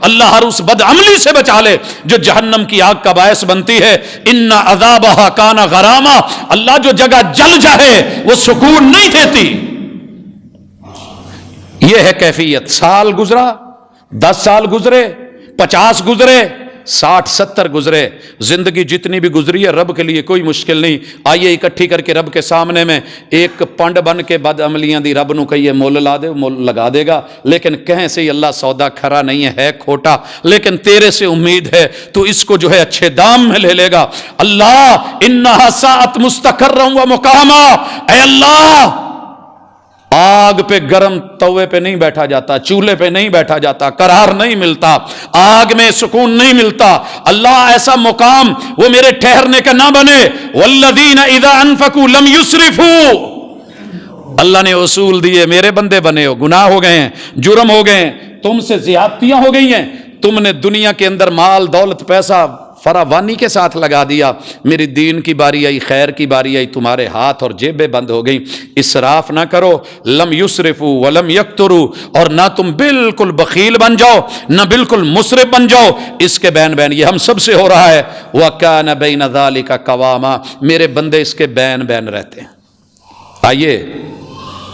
اللہ ہر اس بدعملی سے بچا لے جو جہنم کی آگ کا باعث بنتی ہے۔ ان عذابها کان غراما، اللہ جو جگہ جل جائے وہ سکون نہیں دیتی۔ یہ ہے کیفیت۔ سال گزرا، 10 سال گزرے، 50 گزرے، 60 70 گزرے، زندگی جتنی بھی گزری ہے رب کے لیے کوئی مشکل نہیں۔ آئیے اکٹھی کر کے رب کے سامنے میں ایک پنڈ بن کے بد عملیاں دی رب نو کہیے مول لا دے، مول لگا دے گا، لیکن کہیں سے اللہ سودا کھرا نہیں ہے کھوٹا، لیکن تیرے سے امید ہے تو اس کو جو ہے اچھے دام میں لے لے گا۔ اللہ انہا ساعت مستقرا و مقاما، اے اللہ آگ پہ گرم توے پہ نہیں بیٹھا جاتا، چولہے پہ نہیں بیٹھا جاتا، قرار نہیں ملتا، آگ میں سکون نہیں ملتا۔ اللہ ایسا مقام وہ میرے ٹھہرنے کا نہ بنے۔ والذین اذا انفقوا لم یسرفوا، اللہ نے اصول دیے، میرے بندے بنے ہو، گناہ ہو گئے ہیں، جرم ہو گئے ہیں، تم سے زیادتیاں ہو گئی ہیں، تم نے دنیا کے اندر مال دولت پیسہ فراوانی کے ساتھ لگا دیا، میری دین کی باری آئی، خیر کی باری آئی، تمہارے ہاتھ اور جیبیں بند ہو گئیں۔ اسراف نہ کرو، لم یسرفوا ولم یقتروا، اور نہ تم بالکل بخیل بن جاؤ نہ بالکل مسرف بن جاؤ۔ اس کے بین بین یہ ہم سب سے ہو رہا ہے۔ وَكَانَ بَيْنَ ذَلِكَ قَوَامًا، میرے بندے اس کے بین بین رہتے ہیں۔ آئیے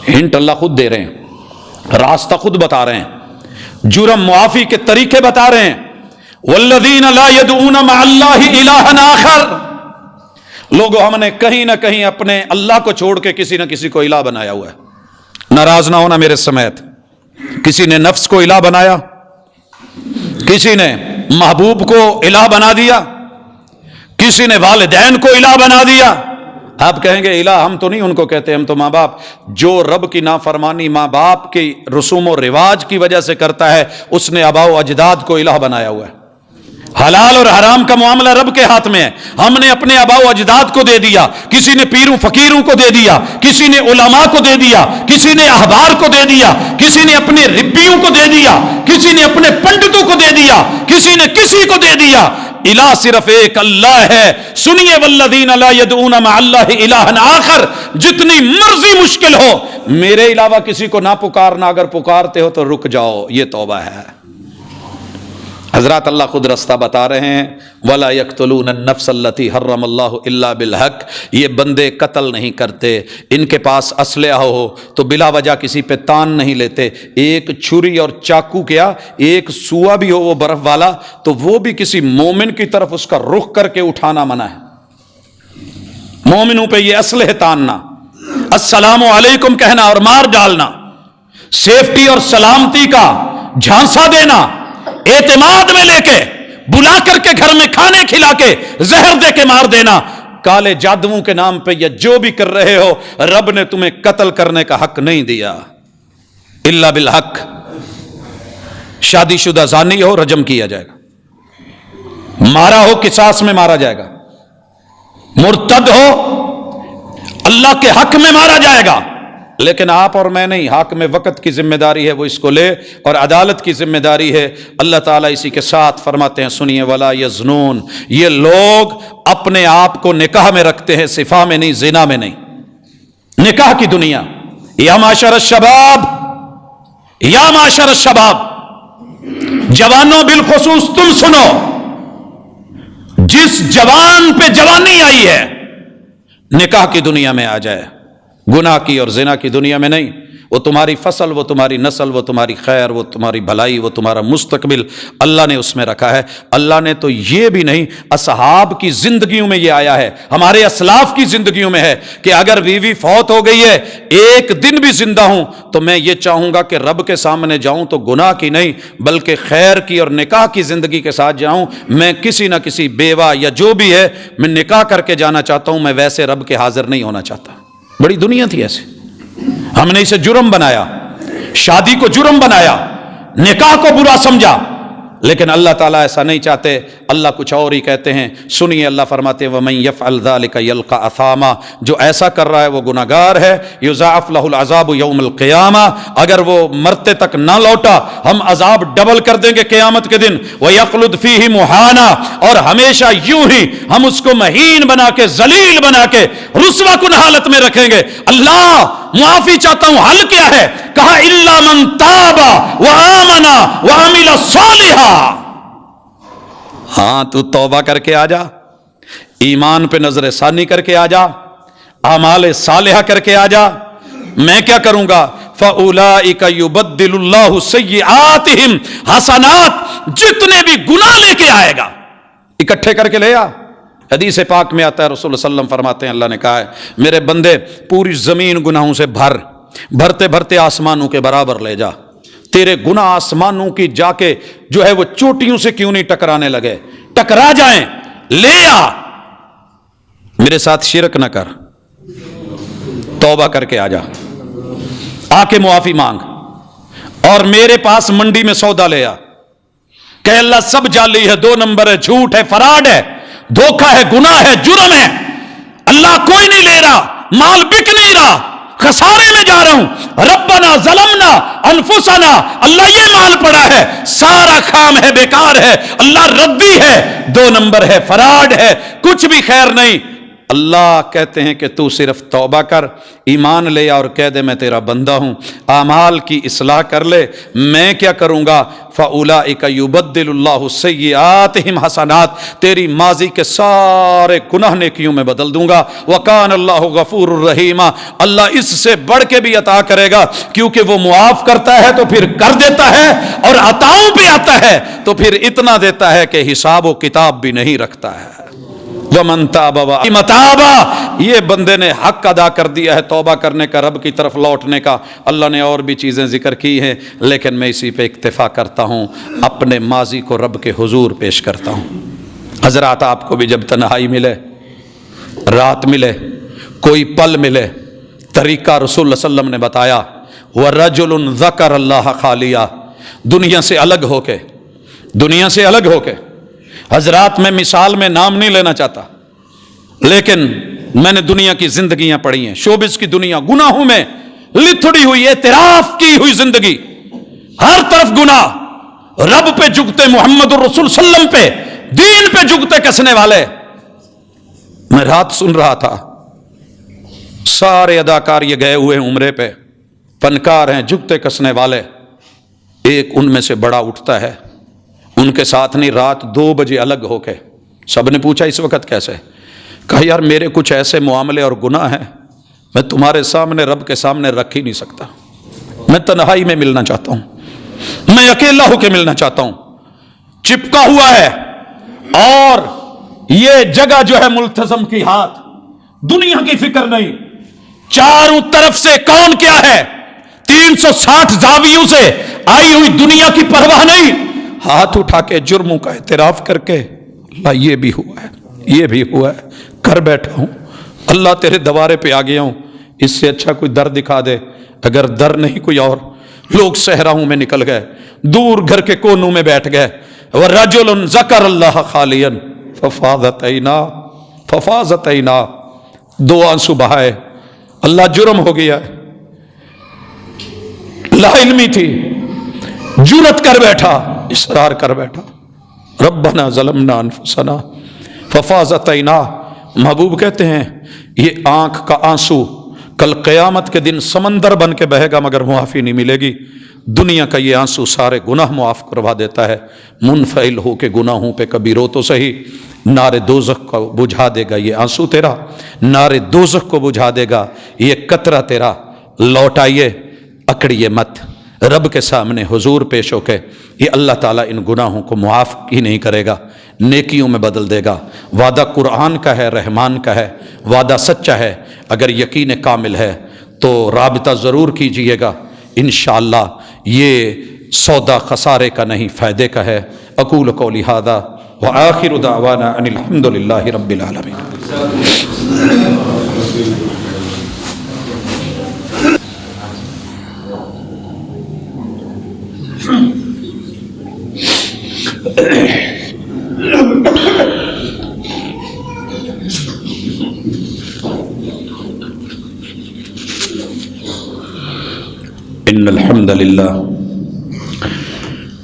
ہنٹ اللہ خود دے رہے ہیں، راستہ خود بتا رہے ہیں، جرم معافی کے طریقے بتا رہے ہیں۔ والذین لا يدعون مع اللہ الہا آخر، لوگوں ہم نے کہیں نہ کہیں اپنے اللہ کو چھوڑ کے کسی نہ کسی کو الہ بنایا ہوا ہے۔ ناراض نہ ہونا میرے سمیت، کسی نے نفس کو الہ بنایا، کسی نے محبوب کو الہ بنا دیا، کسی نے والدین کو الہ بنا دیا۔ آپ کہیں گے الہ ہم تو نہیں ان کو کہتے، ہم تو ماں باپ۔ جو رب کی نافرمانی ماں باپ کی رسوم و رواج کی وجہ سے کرتا ہے اس نے آباء و اجداد کو الہ بنایا ہوا ہے۔ حلال اور حرام کا معاملہ رب کے ہاتھ میں ہے، ہم نے اپنے آباء و اجداد کو دے دیا، کسی نے پیروں فقیروں کو دے دیا، کسی نے علماء کو دے دیا، کسی نے احبار کو دے دیا، کسی نے اپنے ربیوں کو دے دیا، کسی نے اپنے پنڈتوں کو دے دیا، کسی نے کسی کو دے دیا۔ الہ صرف ایک اللہ ہے۔ سنیے والذین لا يدعون مع اللہ الہا آخر، جتنی مرضی مشکل ہو میرے علاوہ کسی کو نہ پکارنا، اگر پکارتے ہو تو رک جاؤ، یہ توبہ ہے۔ حضرات اللہ خود رستہ بتا رہے ہیں، وَلَا يَقْتُلُونَ النَّفْسَ الَّتِي حَرَّمَ اللَّهُ إِلَّا بِالْحَقِّ، یہ بندے قتل نہیں کرتے، ان کے پاس اسلحہ ہو تو بلا وجہ کسی پہ تان نہیں لیتے۔ ایک چھری اور چاقو کیا، ایک سوا بھی ہو وہ برف والا تو وہ بھی کسی مومن کی طرف اس کا رخ کر کے اٹھانا منع ہے۔ مومنوں پہ یہ اسلحہ تاننا، السلام علیکم کہنا اور مار ڈالنا، سیفٹی اور سلامتی کا جھانسا دینا، اعتماد میں لے کے بلا کر کے گھر میں کھانے کھلا کے زہر دے کے مار دینا، کالے جادوؤں کے نام پہ یا جو بھی کر رہے ہو، رب نے تمہیں قتل کرنے کا حق نہیں دیا الا بالحق۔ شادی شدہ زانی ہو رجم کیا جائے گا، مارا ہو قصاص میں مارا جائے گا، مرتد ہو اللہ کے حق میں مارا جائے گا، لیکن آپ اور میں نہیں۔ حاکم وقت کی ذمہ داری ہے وہ اس کو لے، اور عدالت کی ذمہ داری ہے۔ اللہ تعالیٰ اسی کے ساتھ فرماتے ہیں، سنیے ولا یزنون، یہ لوگ اپنے آپ کو نکاح میں رکھتے ہیں، صفا میں نہیں، زنا میں نہیں۔ نکاح کی دنیا، یا معاشر الشباب، یا معاشر الشباب، جوانوں بالخصوص تم سنو، جس جوان پہ جوانی آئی ہے نکاح کی دنیا میں آ جائے، گناہ کی اور زنا کی دنیا میں نہیں۔ وہ تمہاری فصل، وہ تمہاری نسل، وہ تمہاری خیر، وہ تمہاری بھلائی، وہ تمہارا مستقبل اللہ نے اس میں رکھا ہے۔ اللہ نے تو یہ بھی نہیں، اصحاب کی زندگیوں میں یہ آیا ہے، ہمارے اسلاف کی زندگیوں میں ہے کہ اگر بیوی فوت ہو گئی ہے، ایک دن بھی زندہ ہوں تو میں یہ چاہوں گا کہ رب کے سامنے جاؤں تو گناہ کی نہیں بلکہ خیر کی اور نکاح کی زندگی کے ساتھ جاؤں۔ میں کسی نہ کسی بیوہ یا جو بھی ہے میں نکاح کر کے جانا چاہتا ہوں، میں ویسے رب کے حاضر نہیں ہونا چاہتا۔ بڑی دنیا تھی ایسے، ہم نے اسے جرم بنایا، شادی کو جرم بنایا، نکاح کو برا سمجھا، لیکن اللہ تعالیٰ ایسا نہیں چاہتے۔ اللہ کچھ اور ہی کہتے ہیں، سنیے اللہ فرماتے ہیں وَمَن يَفْعَلْ ذَلِكَ يَلْقَ أَثَامًا، جو ایسا کر رہا ہے وہ گناہگار ہے، يُضَاعَفْ لَهُ الْعَذَابُ يَوْمَ الْقِيَامَةِ، اگر وہ مرتے تک نہ لوٹا ہم عذاب ڈبل کر دیں گے قیامت کے دن، وَيَخْلُدْ فِيهِ مُهَانًا، اور ہمیشہ یوں ہی ہم اس کو مہین بنا کے ذلیل بنا کے رسوا کن حالت میں رکھیں گے۔ اللہ معافی چاہتا ہوں، حل کیا ہے؟ کہا الا من تاب وآمن وعمل صالحا۔ ہاں تو توبہ کر کے آ جا، ایمان پہ نظر ثانی کر کے آ جا، اعمال صالحہ کر کے آ جا، میں کیا کروں گا؟ فَأُولَئِكَ يُبَدِّلُ اللَّهُ سَيِّئَاتِهِمْ حسنات، جتنے بھی گناہ لے کے آئے گا اکٹھے کر کے لے آ۔ حدیث پاک میں آتا ہے، رسول اللہ صلی اللہ علیہ وسلم فرماتے ہیں، اللہ نے کہا ہے میرے بندے پوری زمین گناہوں سے بھرتے بھرتے آسمانوں کے برابر لے جا، تیرے گناہ آسمانوں کی جا کے جو ہے وہ چوٹیوں سے کیوں نہیں ٹکرانے لگے، ٹکرا جائیں، لے آ، میرے ساتھ شرک نہ کر، توبہ کر کے آ جا، آ کے معافی مانگ، اور میرے پاس منڈی میں سودا لے آ، کہ اللہ سب جعلی ہے، 2 نمبر ہے، جھوٹ ہے، فراڈ ہے، دھوکہ ہے، گناہ ہے، جرم ہے، اللہ کوئی نہیں لے رہا، مال بک نہیں رہا، خسارے میں جا رہا ہوں، ربنا ظلمنا انفسنا، اللہ یہ مال پڑا ہے، سارا کام ہے، بیکار ہے، اللہ ردی ہے، 2 نمبر ہے، فراڈ ہے، کچھ بھی خیر نہیں۔ اللہ کہتے ہیں کہ تو صرف توبہ کر، ایمان لے اور کہہ دے میں تیرا بندہ ہوں، اعمال کی اصلاح کر لے، میں کیا کروں گا؟ فَأُولَئِكَ يُبَدِّلُ اللَّهُ سَيِّئَاتِهِمْ حسنات، تیری ماضی کے سارے گناہ نیکیوں میں بدل دوں گا، وَكَانَ اللَّهُ غَفُورٌ رَحِيمًا، اللہ اس سے بڑھ کے بھی عطا کرے گا، کیونکہ وہ معاف کرتا ہے تو پھر کر دیتا ہے، اور عطاؤں پہ آتا ہے تو پھر اتنا دیتا ہے کہ حساب و کتاب بھی نہیں رکھتا ہے۔ وَمَن تَابَ وَمَتَابَ، یہ بندے نے حق ادا کر دیا ہے توبہ کرنے کا، رب کی طرف لوٹنے کا۔ اللہ نے اور بھی چیزیں ذکر کی ہیں، لیکن میں اسی پہ اکتفا کرتا ہوں، اپنے ماضی کو رب کے حضور پیش کرتا ہوں۔ حضرات آپ کو بھی جب تنہائی ملے، رات ملے، کوئی پل ملے، طریقہ رسول اللہ صلی اللہ علیہ وسلم نے بتایا، وَرَجُلٌ ذَكَرَ اللَّهَ خَالِيًا، دنیا سے الگ ہو کے، حضرات میں مثال میں نام نہیں لینا چاہتا، لیکن میں نے دنیا کی زندگیاں پڑھی ہیں، شوبز کی دنیا، گناہوں میں لتھڑی ہوئی، اعتراف کی ہوئی زندگی، ہر طرف گناہ، رب پہ جھکتے، محمد الرسول صلی اللہ علیہ وسلم پہ، دین پہ جھکتے کسنے والے۔ میں رات سن رہا تھا، سارے اداکار یہ گئے ہوئے ہیں عمرے پہ، فنکار ہیں، جھکتے کسنے والے، ایک ان میں سے بڑا اٹھتا ہے، ان کے ساتھ نہیں، رات 2 بجے الگ ہو کے، سب نے پوچھا اس وقت کیسے؟ کہا یار میرے کچھ ایسے معاملے اور گناہ ہیں میں تمہارے سامنے، رب کے سامنے رکھ ہی نہیں سکتا، میں تنہائی میں ملنا چاہتا ہوں، میں اکیلا ہو کے ملنا چاہتا ہوں، چپکا ہوا ہے، اور یہ جگہ جو ہے ملتزم کی ہاتھ، دنیا کی فکر نہیں، چاروں طرف سے کون کیا ہے، 360 زاویوں سے آئی ہوئی دنیا کی پرواہ نہیں، ہاتھ اٹھا کے جرموں کا اعتراف کر کے، اللہ یہ بھی ہوا ہے، یہ بھی ہوا ہے، کر بیٹھا ہوں، اللہ تیرے دوارے پہ آ گیا ہوں، اس سے اچھا کوئی در دکھا دے، اگر در نہیں کوئی اور، لوگ صحراؤں میں نکل گئے، دور گھر کے کونوں میں بیٹھ گئے، وَرَجُلٌ ذَكَرَ اللَّهَ خَالِيًا فَفَاضَتْ عَيْنَاهُ، 2 آنسو بہائے، اللہ جرم ہو گیا ہے، لا علمی تھی، جرت کر بیٹھا، اصرار کر بیٹھا، ربنا ظلمنا انفسنا ففاضت عیناہ۔ محبوب کہتے ہیں یہ آنکھ کا آنسو کل قیامت کے دن سمندر بن کے بہے گا مگر معافی نہیں ملے گی، دنیا کا یہ آنسو سارے گناہ معاف کروا دیتا ہے، منفعل ہو کے گناہوں پہ کبھی رو تو صحیح، نار دوزخ کو بجھا دے گا یہ آنسو تیرا، نار دوزخ کو بجھا دے گا یہ قطرہ تیرا، لوٹائیے، اکڑیے مت، رب کے سامنے حضور پیش ہو کے، یہ اللہ تعالیٰ ان گناہوں کو معاف ہی نہیں کرے گا، نیکیوں میں بدل دے گا۔ وعدہ قرآن کا ہے، رحمان کا ہے، وعدہ سچا ہے، اگر یقین کامل ہے تو رابطہ ضرور کیجئے گا، انشاءاللہ یہ سودا خسارے کا نہیں فائدے کا ہے۔ اقول قولی ھذا وآخر دعوانا ان الحمد للہ رب العالمین۔ ان الحمد للہ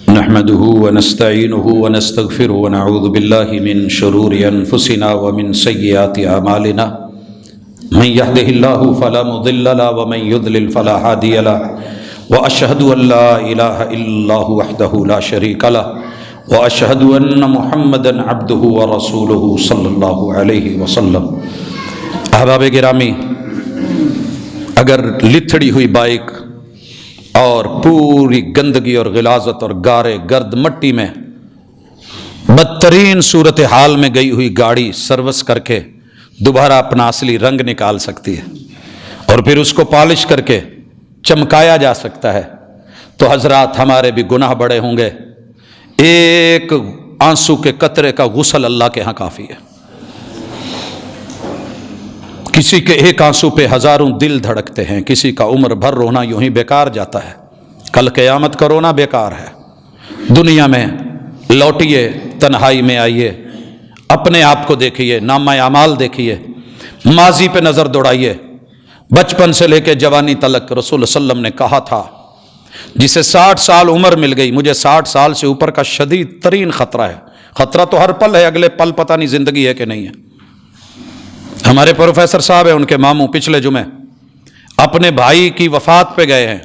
نحمده ونستعینه ونستغفره ونعوذ باللہ من شرور انفسنا ومن سیئات اعمالنا من يهده الله فلا مضل له ومن يضلل فلا هادي له وأشهد أن لا إله إلا الله وحده لا شريك له وأشهد أن محمدا عبده ورسوله صلی اللہ علیہ وسلم۔ احباب گرامی، اگر لتھڑی ہوئی بائک اور پوری گندگی اور غلاظت اور گارے گرد مٹی میں بدترین صورتحال میں گئی ہوئی گاڑی سروس کر کے دوبارہ اپنا اصلی رنگ نکال سکتی ہے اور پھر اس کو پالش کر کے چمکایا جا سکتا ہے، تو حضرات ہمارے بھی گناہ بڑے ہوں گے۔ ایک آنسو کے قطرے کا غسل اللہ کے ہاں کافی ہے۔ کسی کے ایک آنسو پہ ہزاروں دل دھڑکتے ہیں، کسی کا عمر بھر رونا یوں ہی بیکار جاتا ہے، کل قیامت کا رونا بیکار ہے۔ دنیا میں لوٹیے، تنہائی میں آئیے، اپنے آپ کو دیکھیے، نامہ اعمال دیکھیے، ماضی پہ نظر دوڑائیے۔ بچپن سے لے کے جوانی تلک رسول صلی اللہ علیہ وسلم نے کہا تھا، جسے 60 سال عمر مل گئی، مجھے 60 سال سے اوپر کا شدید ترین خطرہ ہے۔ خطرہ تو ہر پل ہے، اگلے پل پتہ نہیں زندگی ہے کہ نہیں ہے۔ ہمارے پروفیسر صاحب ہیں، ان کے ماموں پچھلے جمعے اپنے بھائی کی وفات پہ گئے ہیں،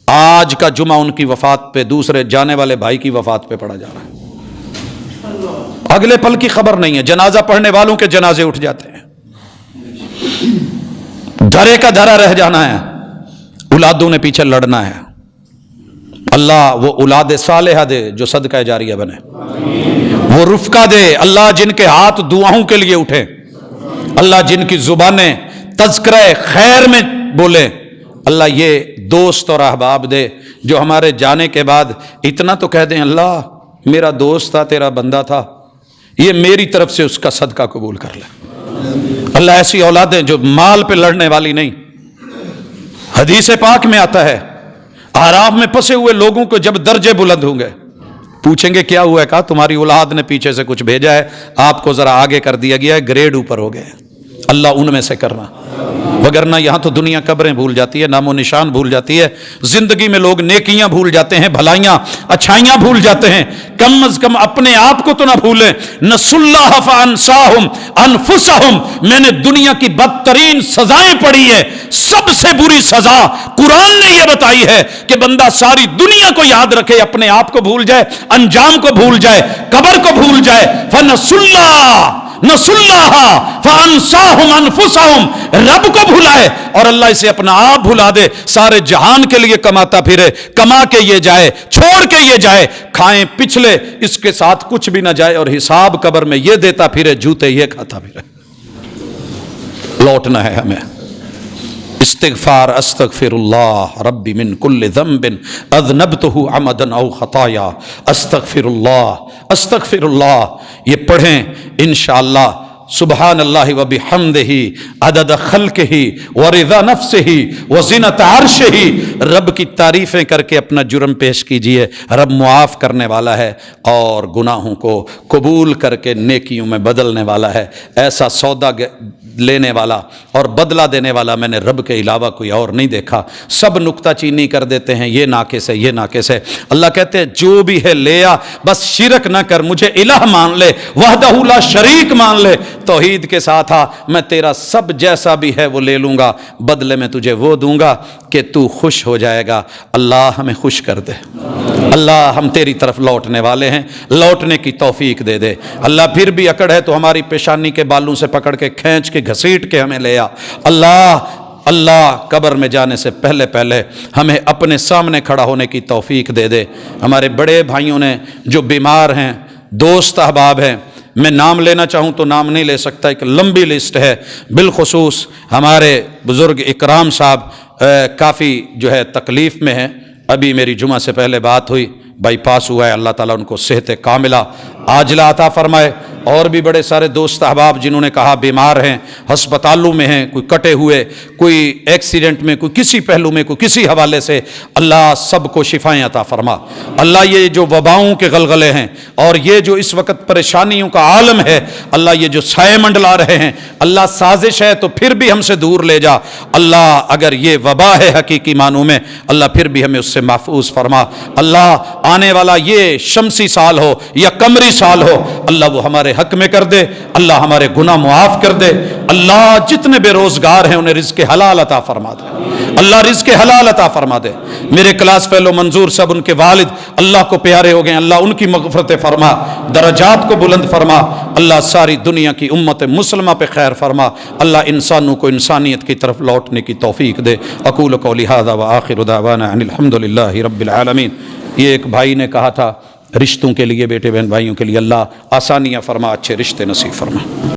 آج کا جمعہ ان کی وفات پہ، دوسرے جانے والے بھائی کی وفات پہ پڑھا جا رہا ہے۔ اگلے پل کی خبر نہیں ہے، جنازہ پڑھنے والوں کے جنازے اٹھ جاتے ہیں، دھرے کا دھرا رہ جانا ہے، اولادوں نے پیچھے لڑنا ہے۔ اللہ وہ اولاد صالحہ دے جو صدقہ جاریہ بنے، وہ رفقہ دے اللہ جن کے ہاتھ دعاؤں کے لیے اٹھے، اللہ جن کی زبانیں تذکرہ خیر میں بولے، اللہ یہ دوست اور احباب دے جو ہمارے جانے کے بعد اتنا تو کہہ دیں، اللہ میرا دوست تھا، تیرا بندہ تھا، یہ میری طرف سے اس کا صدقہ قبول کر لے۔ اللہ ایسی اولادیں جو مال پہ لڑنے والی نہیں۔ حدیث پاک میں آتا ہے، اعراف میں پھنسے ہوئے لوگوں کو جب درجے بلند ہوں گے، پوچھیں گے کیا ہوا ہے، کہا تمہاری اولاد نے پیچھے سے کچھ بھیجا ہے، آپ کو ذرا آگے کر دیا گیا ہے، گریڈ اوپر ہو گئے۔ اللہ ان میں سے کرنا، وگرنہ یہاں تو دنیا قبریں بھول جاتی ہے، نام و نشان بھول جاتی ہے، زندگی میں لوگ نیکیاں بھول جاتے ہیں، بھلائیاں اچھائیاں بھول جاتے ہیں۔ کم از کم اپنے آپ کو تو نہ بھولیں۔ نسوا اللہ فانساہم انفسہم، میں نے دنیا کی بدترین سزائیں پڑھی ہے، سب سے بری سزا قرآن نے یہ بتائی ہے کہ بندہ ساری دنیا کو یاد رکھے، اپنے آپ کو بھول جائے، انجام کو بھول جائے، قبر کو بھول جائے۔ فنسوا اللہ نسوا اللہ فانساہم انفسہم، رب کو بھلائے اور اللہ اسے اپنا آپ بھلا دے، سارے جہان کے لیے کماتا پھرے، کما کے یہ جائے، چھوڑ کے یہ جائے، کھائیں پچھلے اس کے ساتھ کچھ بھی نہ جائے، اور حساب قبر میں یہ دیتا پھرے، جوتے یہ کھاتا پھرے۔ لوٹنا ہے ہمیں۔ استغفار، استغفر اللہ ربی من کل ذنب اذنبتہ عمدا او خطایا، استغفر اللہ، یہ پڑھیں انشاءاللہ۔ سبحان اللہ وبحمدہ عدد خلقہ ورضا نفسہ وزنۃ عرشہ، رب کی تعریفیں کر کے اپنا جرم پیش کیجئے، رب معاف کرنے والا ہے اور گناہوں کو قبول کر کے نیکیوں میں بدلنے والا ہے۔ ایسا سودا لینے والا اور بدلہ دینے والا میں نے رب کے علاوہ کوئی اور نہیں دیکھا۔ سب نکتہ چینی کر دیتے ہیں، یہ ناقص ہے، یہ ناقص ہے۔ اللہ کہتے ہیں جو بھی ہے لے آ، بس شرک نہ کر، مجھے الہ مان لے، وحدہ لا شریک مان لے، توحید کے ساتھ آ، میں تیرا سب جیسا بھی ہے وہ لے لوں گا، بدلے میں تجھے وہ دوں گا کہ تو خوش ہو جائے گا۔ اللہ ہمیں خوش کر دے، اللہ ہم تیری طرف لوٹنے والے ہیں، لوٹنے کی توفیق دے دے۔ اللہ پھر بھی اکڑ ہے تو ہماری پیشانی کے بالوں سے پکڑ کے کھینچ کے گھسیٹ کے ہمیں لے آ۔ اللہ قبر میں جانے سے پہلے ہمیں اپنے سامنے کھڑا ہونے کی توفیق دے دے۔ ہمارے بڑے بھائیوں نے جو بیمار ہیں، دوست احباب ہیں، میں نام لینا چاہوں تو نام نہیں لے سکتا، ایک لمبی لسٹ ہے، بالخصوص ہمارے بزرگ اکرام صاحب کافی جو ہے تکلیف میں ہیں۔ ابھی میری جمعہ سے پہلے بات ہوئی، بائی پاس ہوا ہے، اللہ تعالیٰ ان کو صحت کاملہ عاجلہ عطا فرمائے۔ اور بھی بڑے سارے دوست احباب جنہوں نے کہا بیمار ہیں، ہسپتالوں میں ہیں، کوئی کٹے ہوئے، کوئی ایکسیڈنٹ میں، کوئی کسی پہلو میں، کوئی کسی حوالے سے، اللہ سب کو شفائیں عطا فرما۔ اللہ یہ جو وباؤں کے غلغلے ہیں اور یہ جو اس وقت پریشانیوں کا عالم ہے، اللہ یہ جو سائے منڈلا رہے ہیں، اللہ سازش ہے تو پھر بھی ہم سے دور لے جا۔ اللہ اگر یہ وبا ہے حقیقی معنوں میں، اللہ پھر بھی ہمیں اس سے محفوظ فرما۔ اللہ آنے والا یہ شمسی سال ہو یا قمری سال ہو اللہ وہ ہمارے حق میں کر دے، اللہ ہمارے گناہ معاف کر دے، اللہ جتنے بے روزگار ہیں انہیں رزق حلال عطا فرما دے، اللہ رزق حلال عطا فرما دے۔ میرے کلاس فیلو منظور صاحب، ان کے والد اللہ کو پیارے ہو گئے، اللہ ان کی مغفرت فرما، درجات کو بلند فرما، اللہ ساری دنیا کی امت مسلمہ پہ خیر فرما، اللہ انسانوں کو انسانیت کی طرف لوٹنے کی توفیق دے۔ اقول قولی ھذا وآخر دعوانا ان الحمد للہ رب العالمین۔ یہ ایک بھائی نے کہا تھا رشتوں کے لیے، بیٹے بہن بھائیوں کے لیے اللہ آسانیاں فرما، اچھے رشتے نصیب فرما۔